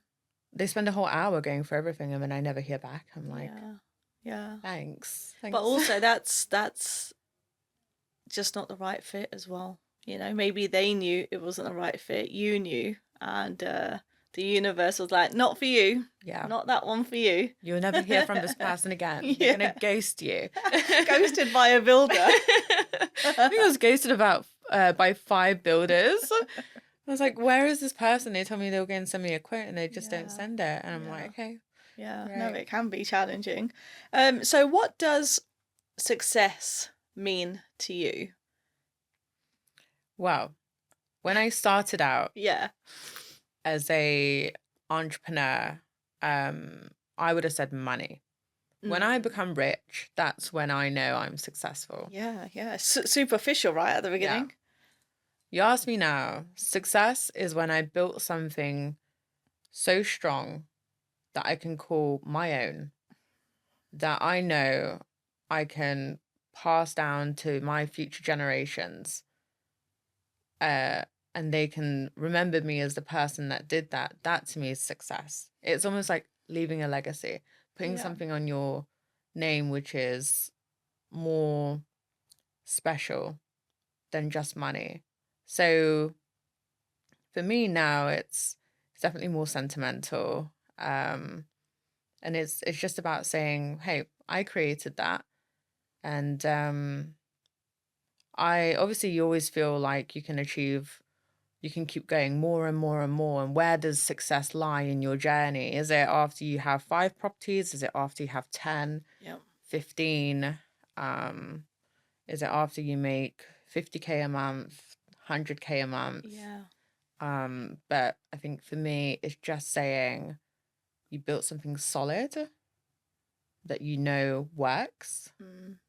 Speaker 2: They spend a whole hour going for everything and then I never hear back. I'm like,
Speaker 1: yeah. Yeah.
Speaker 2: thanks.
Speaker 1: But
Speaker 2: Thanks.
Speaker 1: also that's just not the right fit as well. You know, maybe they knew it wasn't the right fit, you knew, and the universe was like, not for you,
Speaker 2: Yeah.
Speaker 1: not that one for you.
Speaker 2: You'll never hear from this person again. They're gonna
Speaker 1: Yeah.
Speaker 2: ghost you.
Speaker 1: Ghosted by a builder.
Speaker 2: I think I was ghosted about by 5 builders. I was like, where is this person? They told me they were going to send me a quote and they just don't
Speaker 1: Yeah,
Speaker 2: send it. And I'm like,
Speaker 1: yeah,
Speaker 2: okay,
Speaker 1: yeah. No,
Speaker 2: right.
Speaker 1: it can be challenging. So what does success mean to you?
Speaker 2: Well, When I started out
Speaker 1: Yeah.
Speaker 2: as a entrepreneur, I would have said money. When I
Speaker 1: Mm.
Speaker 2: become rich, that's when I know I'm successful.
Speaker 1: Yeah, yeah. Superficial right at the
Speaker 2: Yeah.
Speaker 1: beginning.
Speaker 2: You ask me now, success is when I built something so strong that I can call my own, that I know I can pass down to my future generations, uh, and they can remember me as the person that did that. That to me is success. It's almost like leaving a legacy, putting
Speaker 1: Yeah.
Speaker 2: something on your name which is more special than just money. So for me now, it's definitely more sentimental. And it's just about saying, hey, I created that. And I obviously you always feel like you can keep going more and more and more. And where does success lie in your journey? Is it after you have 5 properties? Is it after you have 10,
Speaker 1: Yeah.
Speaker 2: 15? Um, is it after you make 50K a month, 100K a month?
Speaker 1: Yeah.
Speaker 2: But I think for me, it's just saying you built something solid that you know works
Speaker 1: Mm.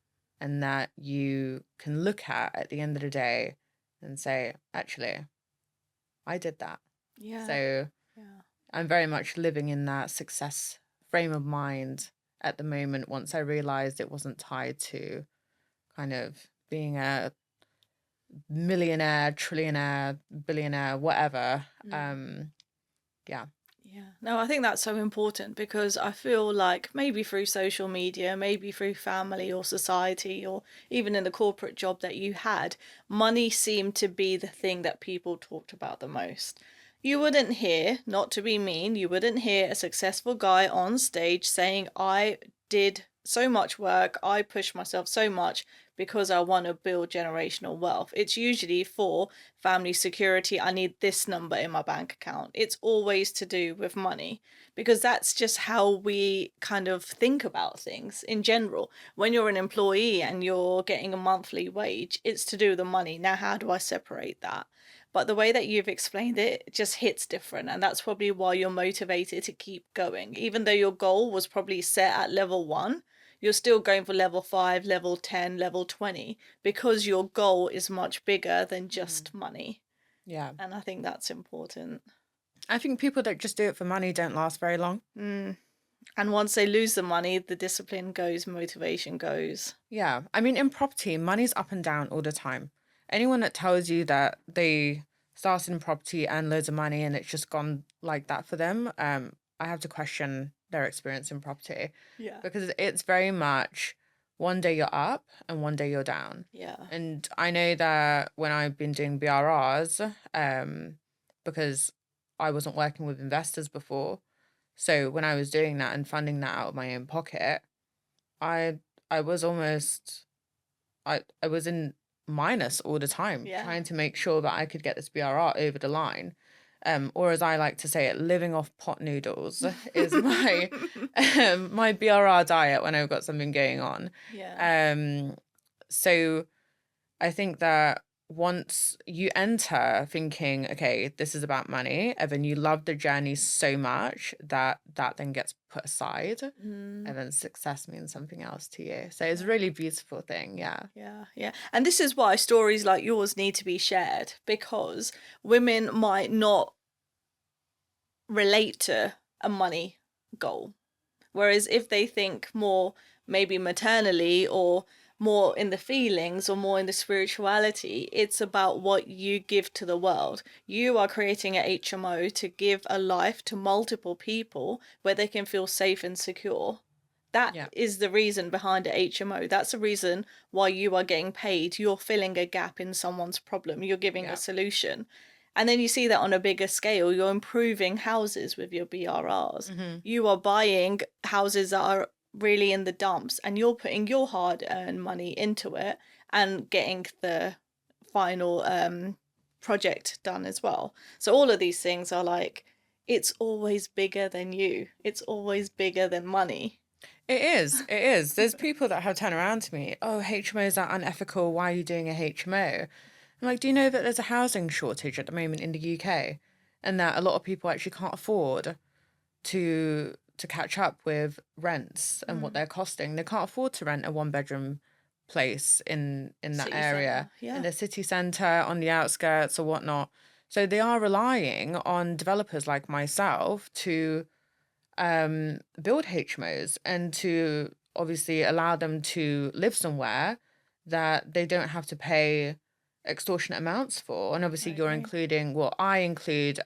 Speaker 2: and that you can look at the end of the day and say, actually, I did that.
Speaker 1: Yeah.
Speaker 2: So
Speaker 1: Yeah.
Speaker 2: I'm very much living in that success frame of mind at the moment once I realized it wasn't tied to kind of being a millionaire, trillionaire, billionaire, whatever.
Speaker 1: Mm.
Speaker 2: Yeah.
Speaker 1: Yeah. No, I think that's so important because I feel like maybe through social media, maybe through family or society, or even in the corporate job that you had, money seemed to be the thing that people talked about the most. You wouldn't hear, not to be mean, you wouldn't hear a successful guy on stage saying, I did so much work, I pushed myself so much because I want to build generational wealth. It's usually for family security. I need this number in my bank account. It's always to do with money because that's just how we kind of think about things in general. When you're an employee and you're getting a monthly wage, it's to do with the money. Now, how do I separate that? But the way that you've explained it, it just hits different. And that's probably why you're motivated to keep going. Even though your goal was probably set at level one, you're still going for level 5, level 10, level 20 because your goal is much bigger than
Speaker 2: Mhm.
Speaker 1: just money.
Speaker 2: Yeah.
Speaker 1: And I think that's important.
Speaker 2: I think people that just do it for money don't last very long.
Speaker 1: Mm. And once they lose the money, the discipline goes, motivation goes.
Speaker 2: Yeah. I mean, in property, money's up and down all the time. Anyone that tells you that they started in property and loads of money and it's just gone like that for them, I have to question their experience in property
Speaker 1: Yeah.
Speaker 2: because it's very much one day you're up and one day you're down.
Speaker 1: Yeah.
Speaker 2: And I know that when I've been doing BRRs, because I wasn't working with investors before, so when I was doing that and funding that out of my own pocket, I I was almost I was in minus all the time
Speaker 1: Yeah.
Speaker 2: trying to make sure that I could get this BRR over the line. Or as I like to say it, living off pot noodles is my my BRR diet when I've got something going on.
Speaker 1: Yeah.
Speaker 2: Um, so I think that once you enter thinking, okay, this is about money, and then you love the journey so much that that then gets put aside,
Speaker 1: Mm.
Speaker 2: and then success means something else to you. So it's a
Speaker 1: Yeah.
Speaker 2: really beautiful thing. Yeah.
Speaker 1: Yeah, yeah. And this is why stories like yours need to be shared because women might not relate to a money goal. Whereas if they think more maybe maternally or more in the feelings or more in the spirituality, it's about what you give to the world. You are creating a HMO to give a life to multiple people where they can feel safe and secure. That
Speaker 2: Yeah.
Speaker 1: is the reason behind a HMO. That's the reason why you are getting paid. You're filling a gap in someone's problem. You're giving a
Speaker 2: Yeah.
Speaker 1: solution. And then you see that on a bigger scale, you're improving houses with your BRRs.
Speaker 2: Hmm.
Speaker 1: You are buying houses that are really in the dumps and you're putting your hard earned money into it and getting the final project done as well. So all of these things are like, it's always bigger than you, it's always bigger than money.
Speaker 2: It is. It is. There's people that have turned around to me, oh, HMOs are unethical. Why are you doing a HMO? I'm like, do you know that there's a housing shortage at the moment in the UK, and that a lot of people actually can't afford to catch up with rents and what
Speaker 1: Mm.
Speaker 2: they're costing. They can't afford to rent a one bedroom place in that
Speaker 1: City
Speaker 2: area,
Speaker 1: centre,
Speaker 2: in
Speaker 1: yeah.
Speaker 2: the city centre, on the outskirts or whatnot. So they are relying on developers like myself to build HMOs and to obviously allow them to live somewhere that they don't have to pay extortionate amounts for. And obviously
Speaker 1: I
Speaker 2: you're
Speaker 1: agree.
Speaker 2: including, well, I include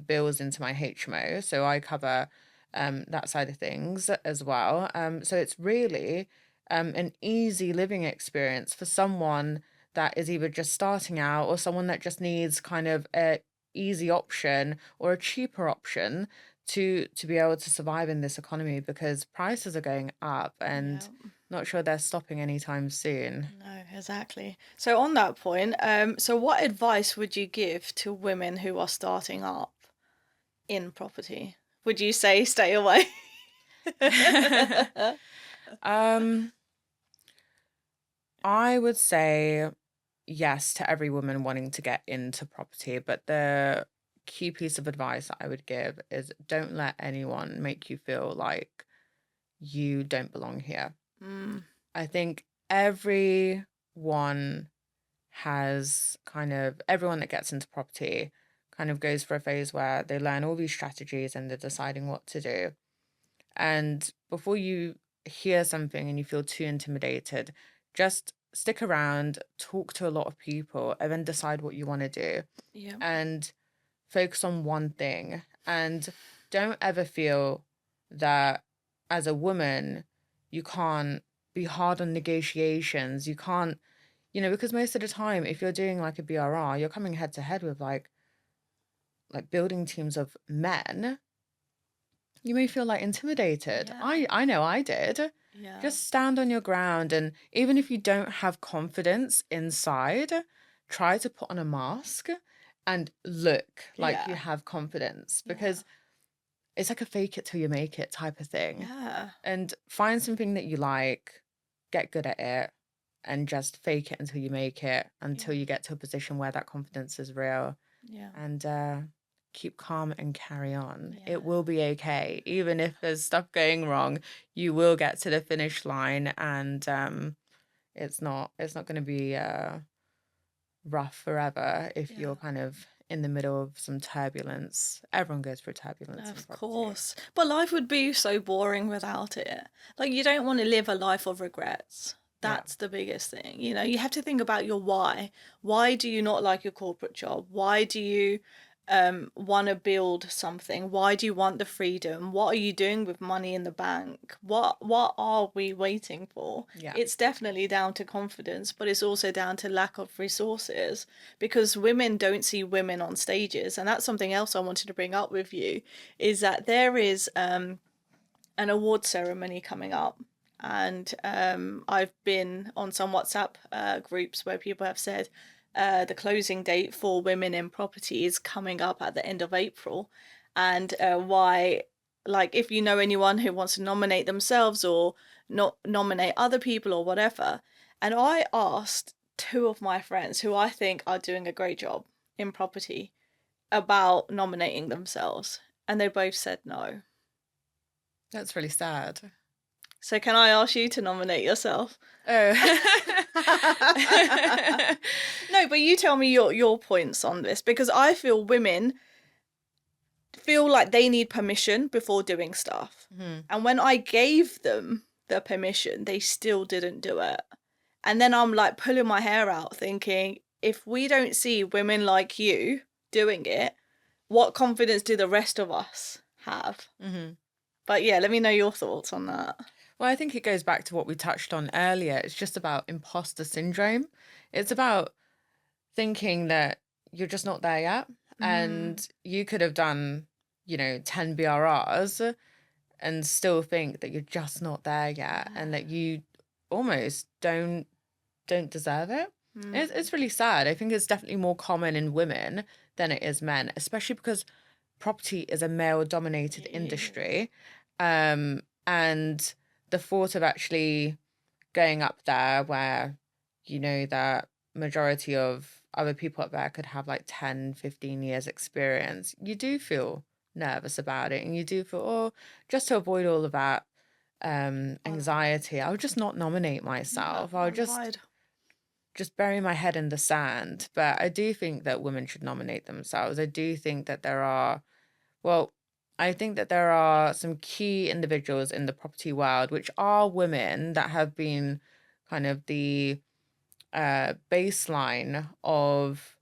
Speaker 2: bills into my HMO, so I cover that side of things as well. So it's really an easy living experience for someone that is either just starting out or someone that just needs kind of a easy option or a cheaper option to be able to survive in this economy, because prices are going up
Speaker 1: Yeah.
Speaker 2: and not sure they're stopping anytime soon.
Speaker 1: No, exactly. So on that point, so what advice would you give to women who are starting up in property? Would you say stay away?
Speaker 2: um I would say yes to every woman wanting to get into property, but the key piece of advice I would give is don't let anyone make you feel like you don't belong here.
Speaker 1: Mm,
Speaker 2: I think everyone has kind of everyone that gets into property kind of goes for a phase where they learn all these strategies and they're deciding what to do. And before you hear something and you feel too intimidated, just stick around, talk to a lot of people, and then decide what you want to do
Speaker 1: yeah.
Speaker 2: and focus on one thing. And don't ever feel that as a woman, you can't be hard on negotiations. You can't, because most of the time, if you're doing like a BRR, you're coming head to head with like building teams of men. You may feel like intimidated.
Speaker 1: Yeah.
Speaker 2: I know I did.
Speaker 1: Yeah.
Speaker 2: Just stand on your ground, and even if you don't have confidence inside, try to put on a mask and look like you
Speaker 1: Yeah.
Speaker 2: have confidence,
Speaker 1: Yeah.
Speaker 2: because it's like a fake it till you make it type of thing.
Speaker 1: Yeah.
Speaker 2: And find something that you like, get good at it, and just fake it until you make it, until
Speaker 1: Yeah.
Speaker 2: you get to a position where that confidence is real.
Speaker 1: Yeah.
Speaker 2: And keep calm and carry on.
Speaker 1: Yeah.
Speaker 2: It will be okay. Even if there's stuff going wrong, you will get to the finish line, and it's not going to be rough forever if
Speaker 1: Yeah.
Speaker 2: you're kind of in the middle of some turbulence. Everyone goes through turbulence in
Speaker 1: Of
Speaker 2: property.
Speaker 1: course. But life would be so boring without it. Like, you don't want to live a life of regrets.
Speaker 2: Yeah.
Speaker 1: That's the biggest thing. You know, you have to think about your why. Why do you not like your corporate job? Why do you want to build something? Why do you want the freedom? What are you doing with money in the bank? What are we waiting for?
Speaker 2: Yeah.
Speaker 1: It's definitely down to confidence, but it's also down to lack of resources, because women don't see women on stages. And that's something else I wanted to bring up with you, is that there is an award ceremony coming up. And I've been on some WhatsApp groups where people have said the closing date for women in property is coming up at the end of April. And why, like, if you know anyone who wants to nominate themselves or not nominate other people or whatever. And I asked two of my friends who I think are doing a great job in property about nominating themselves, and they both said no.
Speaker 2: That's really sad.
Speaker 1: So can I ask you to nominate yourself?
Speaker 2: Oh.
Speaker 1: No, but you tell me your points on this, because I feel women feel like they need permission before doing stuff.
Speaker 2: Mhm.
Speaker 1: And when I gave them the permission, they still didn't do it. And then I'm like pulling my hair out thinking, if we don't see women like you doing it, what confidence do the rest of us have?
Speaker 2: Mhm.
Speaker 1: But yeah, let me know your thoughts on that.
Speaker 2: Well, I think it goes back to what we touched on earlier. It's just about imposter syndrome. It's about thinking that you're just not there yet.
Speaker 1: Mm,
Speaker 2: And you could have done, 10 BRRs and still think that you're just not there yet, and that you almost don't deserve it.
Speaker 1: mm,
Speaker 2: It's really sad. I think it's definitely more common in women than it is men, especially because property is a male dominated
Speaker 1: it is.
Speaker 2: industry. And the thought of actually going up there where that majority of other people up there could have like 10, 15 years experience, you do feel nervous about it, and you do feel, oh, just to avoid all of that
Speaker 1: I'll
Speaker 2: anxiety, I'll just not nominate
Speaker 1: yeah,
Speaker 2: myself. I'll
Speaker 1: I'll hide.
Speaker 2: just bury my head in the sand. But I do think that women should nominate themselves. I do think that well, I think that there are some key individuals in the property world which are women that have been kind of the baseline of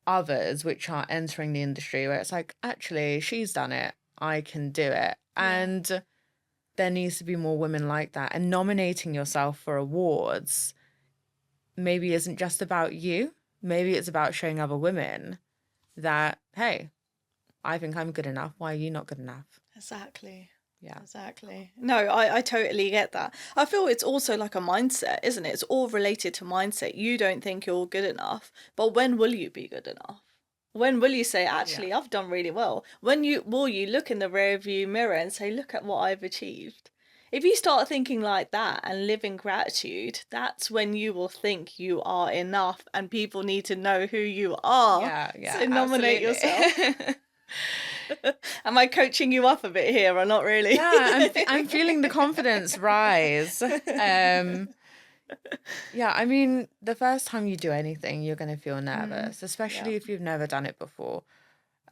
Speaker 2: others which are entering the industry, where it's like, actually, she's done it, I can do it.
Speaker 1: Yeah.
Speaker 2: And there needs to be more women like that. And nominating yourself for awards maybe isn't just about you. Maybe it's about showing other women that, hey, I think I'm good enough. Why are you not good enough?
Speaker 1: Exactly.
Speaker 2: Yeah.
Speaker 1: Exactly. No, I totally get that. I feel it's also like a mindset, isn't it? It's all related to mindset. You don't think you're good enough, but when will you be good enough? When will you say,
Speaker 2: Yeah.
Speaker 1: actually, I've done really well? When will you look in the rear view mirror and say, look at what I've achieved? If you start thinking like that and live in gratitude, that's when you will think you are enough and people need to know who you are.
Speaker 2: Yeah, yeah,
Speaker 1: So nominate
Speaker 2: absolutely.
Speaker 1: yourself. Am I coaching you up a bit here or not really?
Speaker 2: Yeah, I'm feeling the confidence rise. Yeah, I mean, the first time you do anything, you're going to feel nervous,
Speaker 1: Yeah.
Speaker 2: especially if you've never done it before.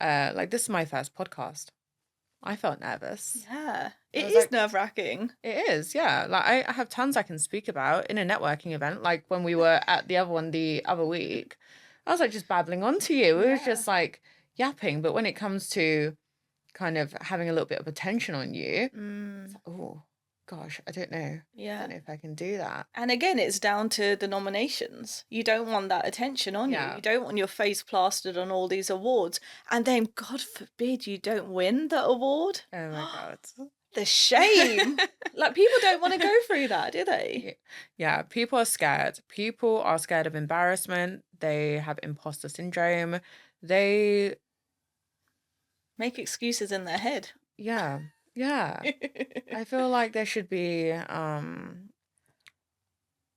Speaker 2: Like, this is my first podcast. I felt nervous.
Speaker 1: Yeah.
Speaker 2: I
Speaker 1: It
Speaker 2: was
Speaker 1: is
Speaker 2: like,
Speaker 1: nerve-wracking.
Speaker 2: it is, yeah. Like, I have tons I can speak about in a networking event. Like when we were at the other one the other week, I was like just babbling on to you. It was
Speaker 1: Yeah.
Speaker 2: just like yapping. But when it comes to kind of having a little bit of attention on you, it's like, oh gosh, I don't know. I
Speaker 1: Yeah.
Speaker 2: don't know if I can do that.
Speaker 1: And again, it's down to the nominations. You don't want that attention on you.
Speaker 2: Yeah.
Speaker 1: You don't want your face plastered on all these awards. And then, God forbid, you don't win the award.
Speaker 2: Oh my God.
Speaker 1: The shame. Like, people don't want to go through that, do they?
Speaker 2: Yeah, people are scared. People are scared of embarrassment. They have imposter syndrome. They,
Speaker 1: Make excuses in their head.
Speaker 2: yeah, yeah. I feel like there should be,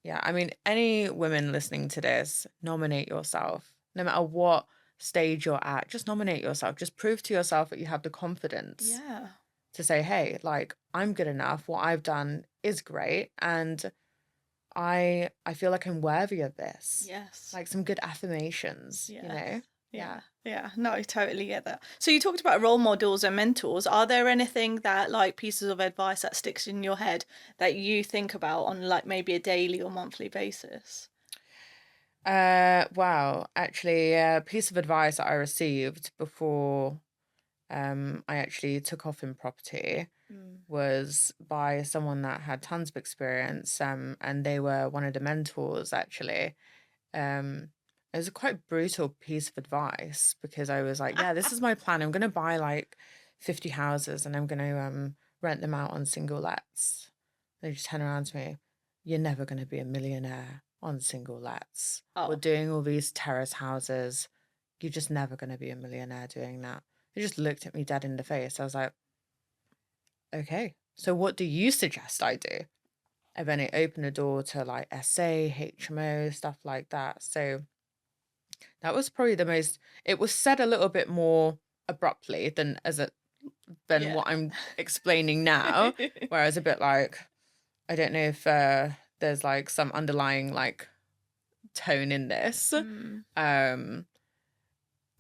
Speaker 2: yeah, I mean, any women listening to this, nominate yourself. No matter what stage you're at, just nominate yourself. Just prove to yourself that you have the confidence
Speaker 1: Yeah.
Speaker 2: to say, hey, like, I'm good enough. What I've done is great. And I feel like I'm worthy of this.
Speaker 1: Yes.
Speaker 2: Like some good affirmations, you
Speaker 1: Yes.
Speaker 2: know?
Speaker 1: Yeah. Yeah. No, I totally get that. So you talked about role models and mentors. Are there anything that, like, pieces of advice that sticks in your head that you think about on like maybe a daily or monthly basis?
Speaker 2: Wow. Actually, a piece of advice that I received before I actually took off in property was by someone that had tons of experience, and they were one of the mentors actually. It was a quite brutal piece of advice because I was like, yeah, this is my plan. I'm gonna buy like 50 houses and I'm gonna rent them out on single lets. They just turn around to me, you're never gonna be a millionaire on single lets. We're
Speaker 1: Oh,
Speaker 2: doing all these terrace houses. You're just never gonna be a millionaire doing that. They just looked at me dead in the face. I was like, okay, so what do you suggest I do? And then it opened the door to like SA, HMO, stuff like that. So that was probably it was said a little bit more abruptly than
Speaker 1: yeah.
Speaker 2: what I'm explaining now, where I was a bit like, I don't know if there's like some underlying like tone in this.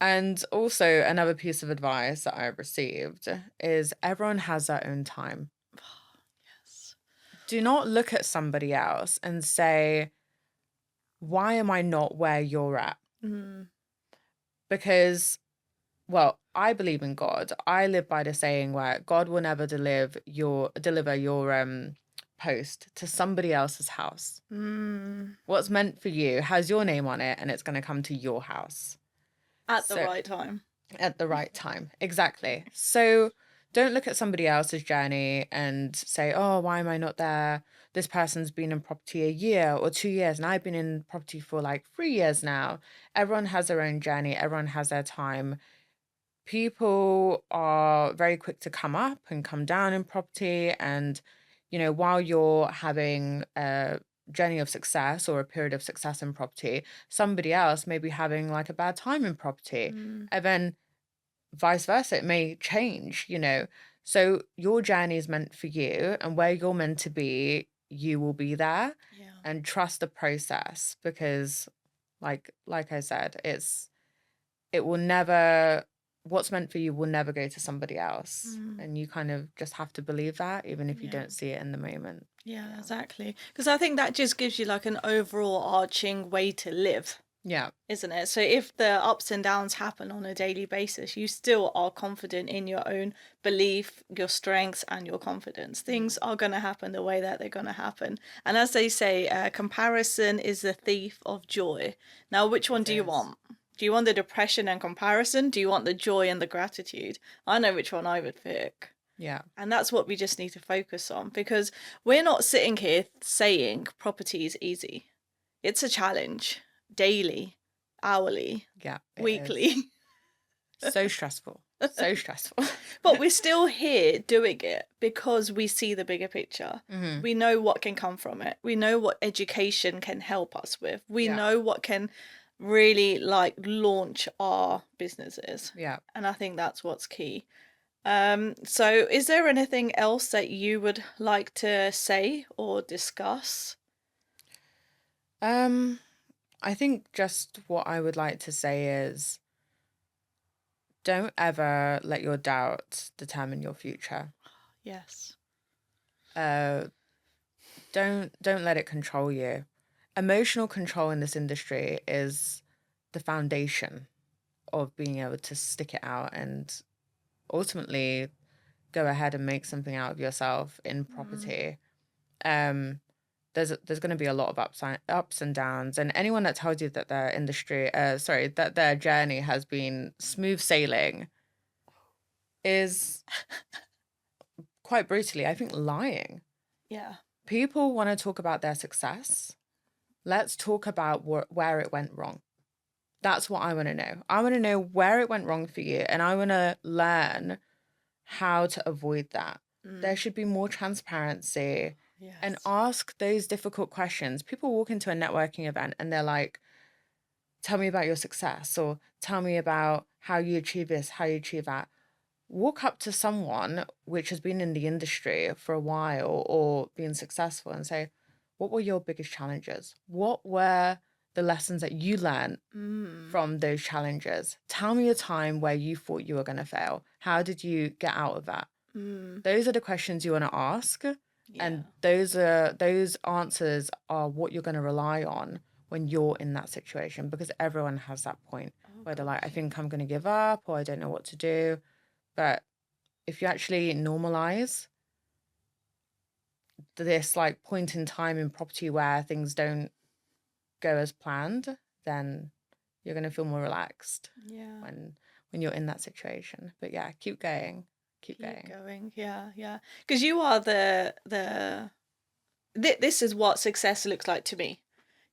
Speaker 2: And also another piece of advice that I received is everyone has their own time.
Speaker 1: Yes.
Speaker 2: Do not look at somebody else and say, why am I not where you're at? Because, well, I believe in God. I live by the saying where God will never deliver your post to somebody else's house. What's meant for you has your name on it, and it's going to come to your house
Speaker 1: At the right time.
Speaker 2: At the right time, exactly. So don't look at somebody else's journey and say, oh, why am I not there? This person's been in property a year or 2 years, and I've been in property for like 3 years now. Everyone has their own journey. Everyone has their time. People are very quick to come up and come down in property. And, you know, while you're having journey of success or a period of success in property, somebody else may be having like a bad time in property.
Speaker 1: Mm,
Speaker 2: And then vice versa, it may change, So your journey is meant for you, and where you're meant to be, you will be there.
Speaker 1: yeah.
Speaker 2: And trust the process, because like I said, it will never, what's meant for you will never go to somebody else.
Speaker 1: Mm,
Speaker 2: And you kind of just have to believe that, even if you
Speaker 1: yeah.
Speaker 2: don't see it in the moment.
Speaker 1: Yeah,
Speaker 2: Yeah.
Speaker 1: exactly. Because I think that just gives you like an overall arching way to live,
Speaker 2: Yeah.
Speaker 1: isn't it? So if the ups and downs happen on a daily basis, you still are confident in your own belief, your strengths, and your confidence. Things are going to happen the way that they're going to happen. And as they say, comparison is the thief of joy. Now, which one
Speaker 2: It
Speaker 1: do you
Speaker 2: is.
Speaker 1: want? Do you want the depression and comparison? Do you want the joy and the gratitude? I know which one I would pick.
Speaker 2: Yeah.
Speaker 1: And that's what we just need to focus on, because we're not sitting here saying property is easy. It's a challenge daily, hourly,
Speaker 2: Yeah, it is.
Speaker 1: weekly.
Speaker 2: So stressful. So stressful.
Speaker 1: But we're still here doing it because we see the bigger picture.
Speaker 2: Hmm.
Speaker 1: We know what can come from it. We know what education can help us with. We
Speaker 2: Yeah.
Speaker 1: know what can really like launch our businesses.
Speaker 2: Yeah.
Speaker 1: And I think that's what's key. So is there anything else that you would like to say or discuss?
Speaker 2: Um, I think just what I would like to say is, don't ever let your doubt determine your future.
Speaker 1: Yes.
Speaker 2: Uh, don't let it control you. Emotional control in this industry is the foundation of being able to stick it out and ultimately go ahead and make something out of yourself in
Speaker 1: Mm,
Speaker 2: property. Um, there's going to be a lot of ups and downs, and anyone that tells you that their that their journey has been smooth sailing is quite brutally, I think, lying.
Speaker 1: yeah.
Speaker 2: People want to talk about their success. Let's talk about where it went wrong. That's what I want to know. I want to know where it went wrong for you, and I want to learn how to avoid that. There
Speaker 1: Mm,
Speaker 2: should be more transparency, and
Speaker 1: yes.
Speaker 2: ask those difficult questions. People walk into a networking event and they're like, tell me about your success, or tell me about how you achieve this, how you achieve that. Walk up to someone which has been in the industry for a while or been successful and say, what were your biggest challenges? What were the lessons that you learned
Speaker 1: Mm,
Speaker 2: from those challenges? Tell me a time where you thought you were going to fail. How did you get out of that?
Speaker 1: mm,
Speaker 2: Those are the questions you want to ask.
Speaker 1: yeah.
Speaker 2: And those answers are what you're going to rely on when you're in that situation, because everyone has that point
Speaker 1: Oh
Speaker 2: where they're like, I
Speaker 1: gosh,
Speaker 2: think
Speaker 1: yeah.
Speaker 2: I'm going to give up, or I don't know what to do. But if you actually normalize this like point in time in property where things don't go as planned, then you're going to feel more relaxed
Speaker 1: Yeah.
Speaker 2: when you're in that situation. But yeah, keep going. Keep
Speaker 1: Keep
Speaker 2: going.
Speaker 1: going. Yeah, yeah. Because you are this is what success looks like to me.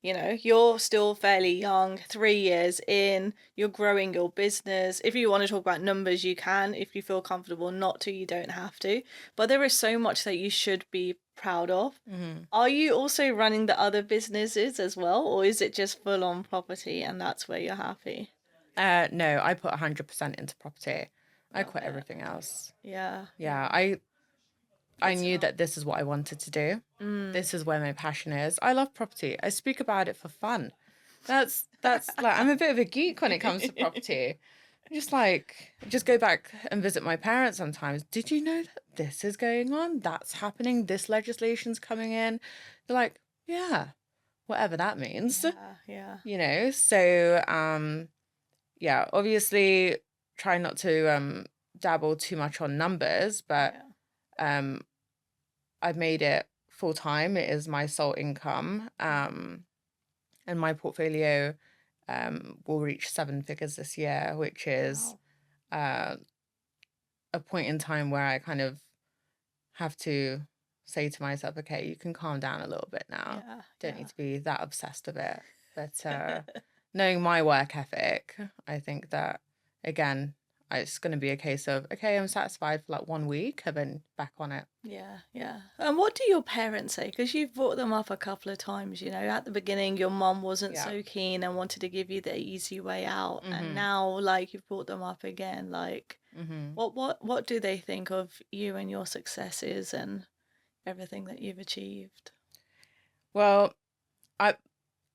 Speaker 1: You know, you're still fairly young, 3 years in, you're growing your business. If you want to talk about numbers, you can. If you feel comfortable not to, you don't have to. But there is so much that you should be proud of.
Speaker 2: Hmm.
Speaker 1: Are you also running the other businesses as well, or is it just full on property and that's where you're happy?
Speaker 2: No, I put 100% into property. I
Speaker 1: Love
Speaker 2: quit
Speaker 1: it.
Speaker 2: everything else.
Speaker 1: Yeah,
Speaker 2: Yeah,
Speaker 1: yeah.
Speaker 2: I
Speaker 1: It's
Speaker 2: knew
Speaker 1: not.
Speaker 2: that this is what I wanted to do.
Speaker 1: Mm.
Speaker 2: This is where my passion is. I love property. I speak about it for fun. That's like, I'm a bit of a geek when it comes to property. Just go back and visit my parents sometimes. Did you know that this is going on? That's happening. This legislation's coming in. They're like, yeah, whatever that means.
Speaker 1: Yeah, yeah,
Speaker 2: So yeah, obviously try not to dabble too much on numbers, but
Speaker 1: yeah.
Speaker 2: um I've made it full time. It is my sole income.
Speaker 1: Mm.
Speaker 2: And my portfolio will reach 7 figures this year, which is
Speaker 1: Wow.
Speaker 2: uh a point in time where I kind of have to say to myself, okay, you can calm down a little bit now.
Speaker 1: Yeah,
Speaker 2: Don't need
Speaker 1: yeah.
Speaker 2: to be that obsessed with it. But knowing my work ethic, I think that again, it's going to be a case of, okay, I'm satisfied for like 1 week and then back on it.
Speaker 1: Yeah, yeah. And what do your parents say? Because you've brought them up a couple of times, you know, at the beginning your mum wasn't
Speaker 2: Yeah.
Speaker 1: so keen and wanted to give you the easy way out, and
Speaker 2: Mm-hmm.
Speaker 1: now like you've brought them up again, like
Speaker 2: Mm-hmm.
Speaker 1: what do they think of you and your successes and everything that you've achieved?
Speaker 2: Well, I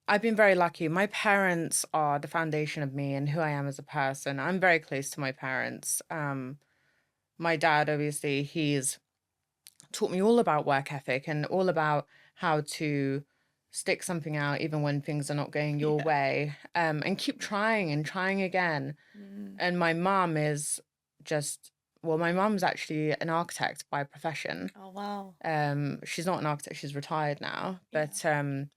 Speaker 2: I've been very lucky. My parents are the foundation of me and who I am as a person. I'm very close to my parents. My dad, obviously, he's taught me all about work ethic and all about how to stick something out even when things are not going your
Speaker 1: Yeah.
Speaker 2: way, and keep trying and trying again.
Speaker 1: Mm.
Speaker 2: And my mum is just, well, my mum's actually an architect by profession.
Speaker 1: Oh wow.
Speaker 2: She's not an architect, she's retired now,
Speaker 1: Yeah.
Speaker 2: but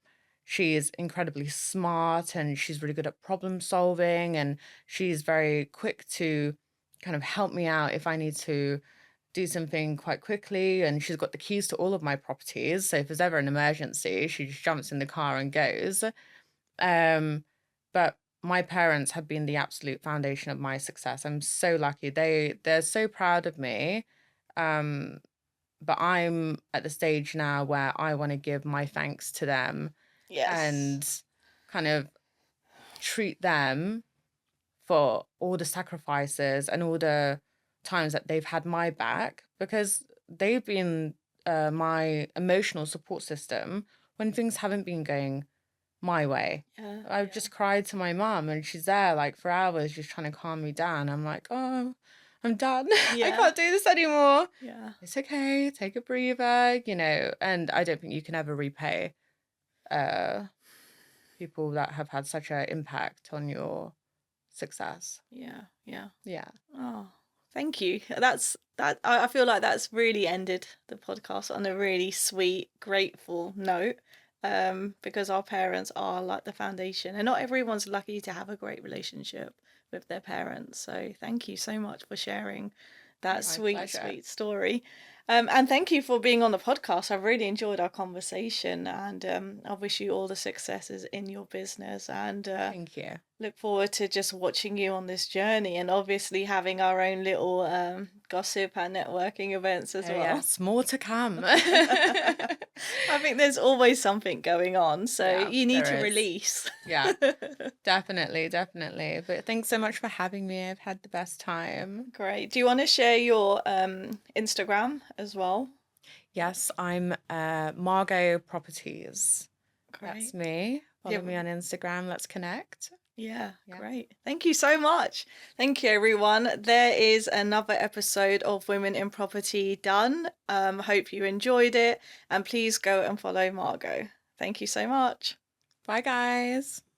Speaker 2: she is incredibly smart and she's really good at problem solving, and she's very quick to kind of help me out if I need to do something quite quickly. And she's got the keys to all of my properties. So if there's ever an emergency, she just jumps in the car and goes. Um, but my parents have been the absolute foundation of my success. I'm so lucky. They're so proud of me. Um, but I'm at the stage now where I want to give my thanks to them
Speaker 1: Yes.
Speaker 2: and kind of treat them for all the sacrifices and all the times that they've had my back, because they've been my emotional support system when things haven't been going my way.
Speaker 1: Yeah,
Speaker 2: I've
Speaker 1: yeah.
Speaker 2: just cried to my mum and she's there like for hours just trying to calm me down. I'm like, oh, I'm done. I
Speaker 1: Yeah.
Speaker 2: can't do this anymore.
Speaker 1: Yeah.
Speaker 2: It's okay, take a breather, and I don't think you can ever repay uh people that have had such an impact on your success.
Speaker 1: Yeah. Yeah.
Speaker 2: Yeah.
Speaker 1: Oh, thank you. I feel like that's really ended the podcast on a really sweet, grateful note. Because our parents are like the foundation, and not everyone's lucky to have a great relationship with their parents. So thank you so much for sharing that
Speaker 2: My
Speaker 1: sweet,
Speaker 2: pleasure.
Speaker 1: sweet story. And thank you for being on the podcast. I've really enjoyed our conversation, and I wish you all the successes in your business. And
Speaker 2: Thank you.
Speaker 1: look forward to just watching you on this journey, and obviously having our own little gossip and networking events as
Speaker 2: Oh
Speaker 1: well.
Speaker 2: yes, more to come.
Speaker 1: I think there's always something going on, so
Speaker 2: Yeah,
Speaker 1: you need to
Speaker 2: there is.
Speaker 1: release.
Speaker 2: Yeah, definitely, definitely. But thanks so much for having me. I've had the best time.
Speaker 1: Great. Do you want to share your Instagram as well?
Speaker 2: Yes, I'm Margo Properties. That's
Speaker 1: Great.
Speaker 2: me.
Speaker 1: Yeah,
Speaker 2: Follow me on Instagram. Let's connect.
Speaker 1: yeah,
Speaker 2: Yeah.
Speaker 1: great. Thank you so much. Thank you, everyone. There is another episode of Women in Property done. Hope you enjoyed it, and please go and follow Margot. Thank you so much.
Speaker 2: Bye, guys.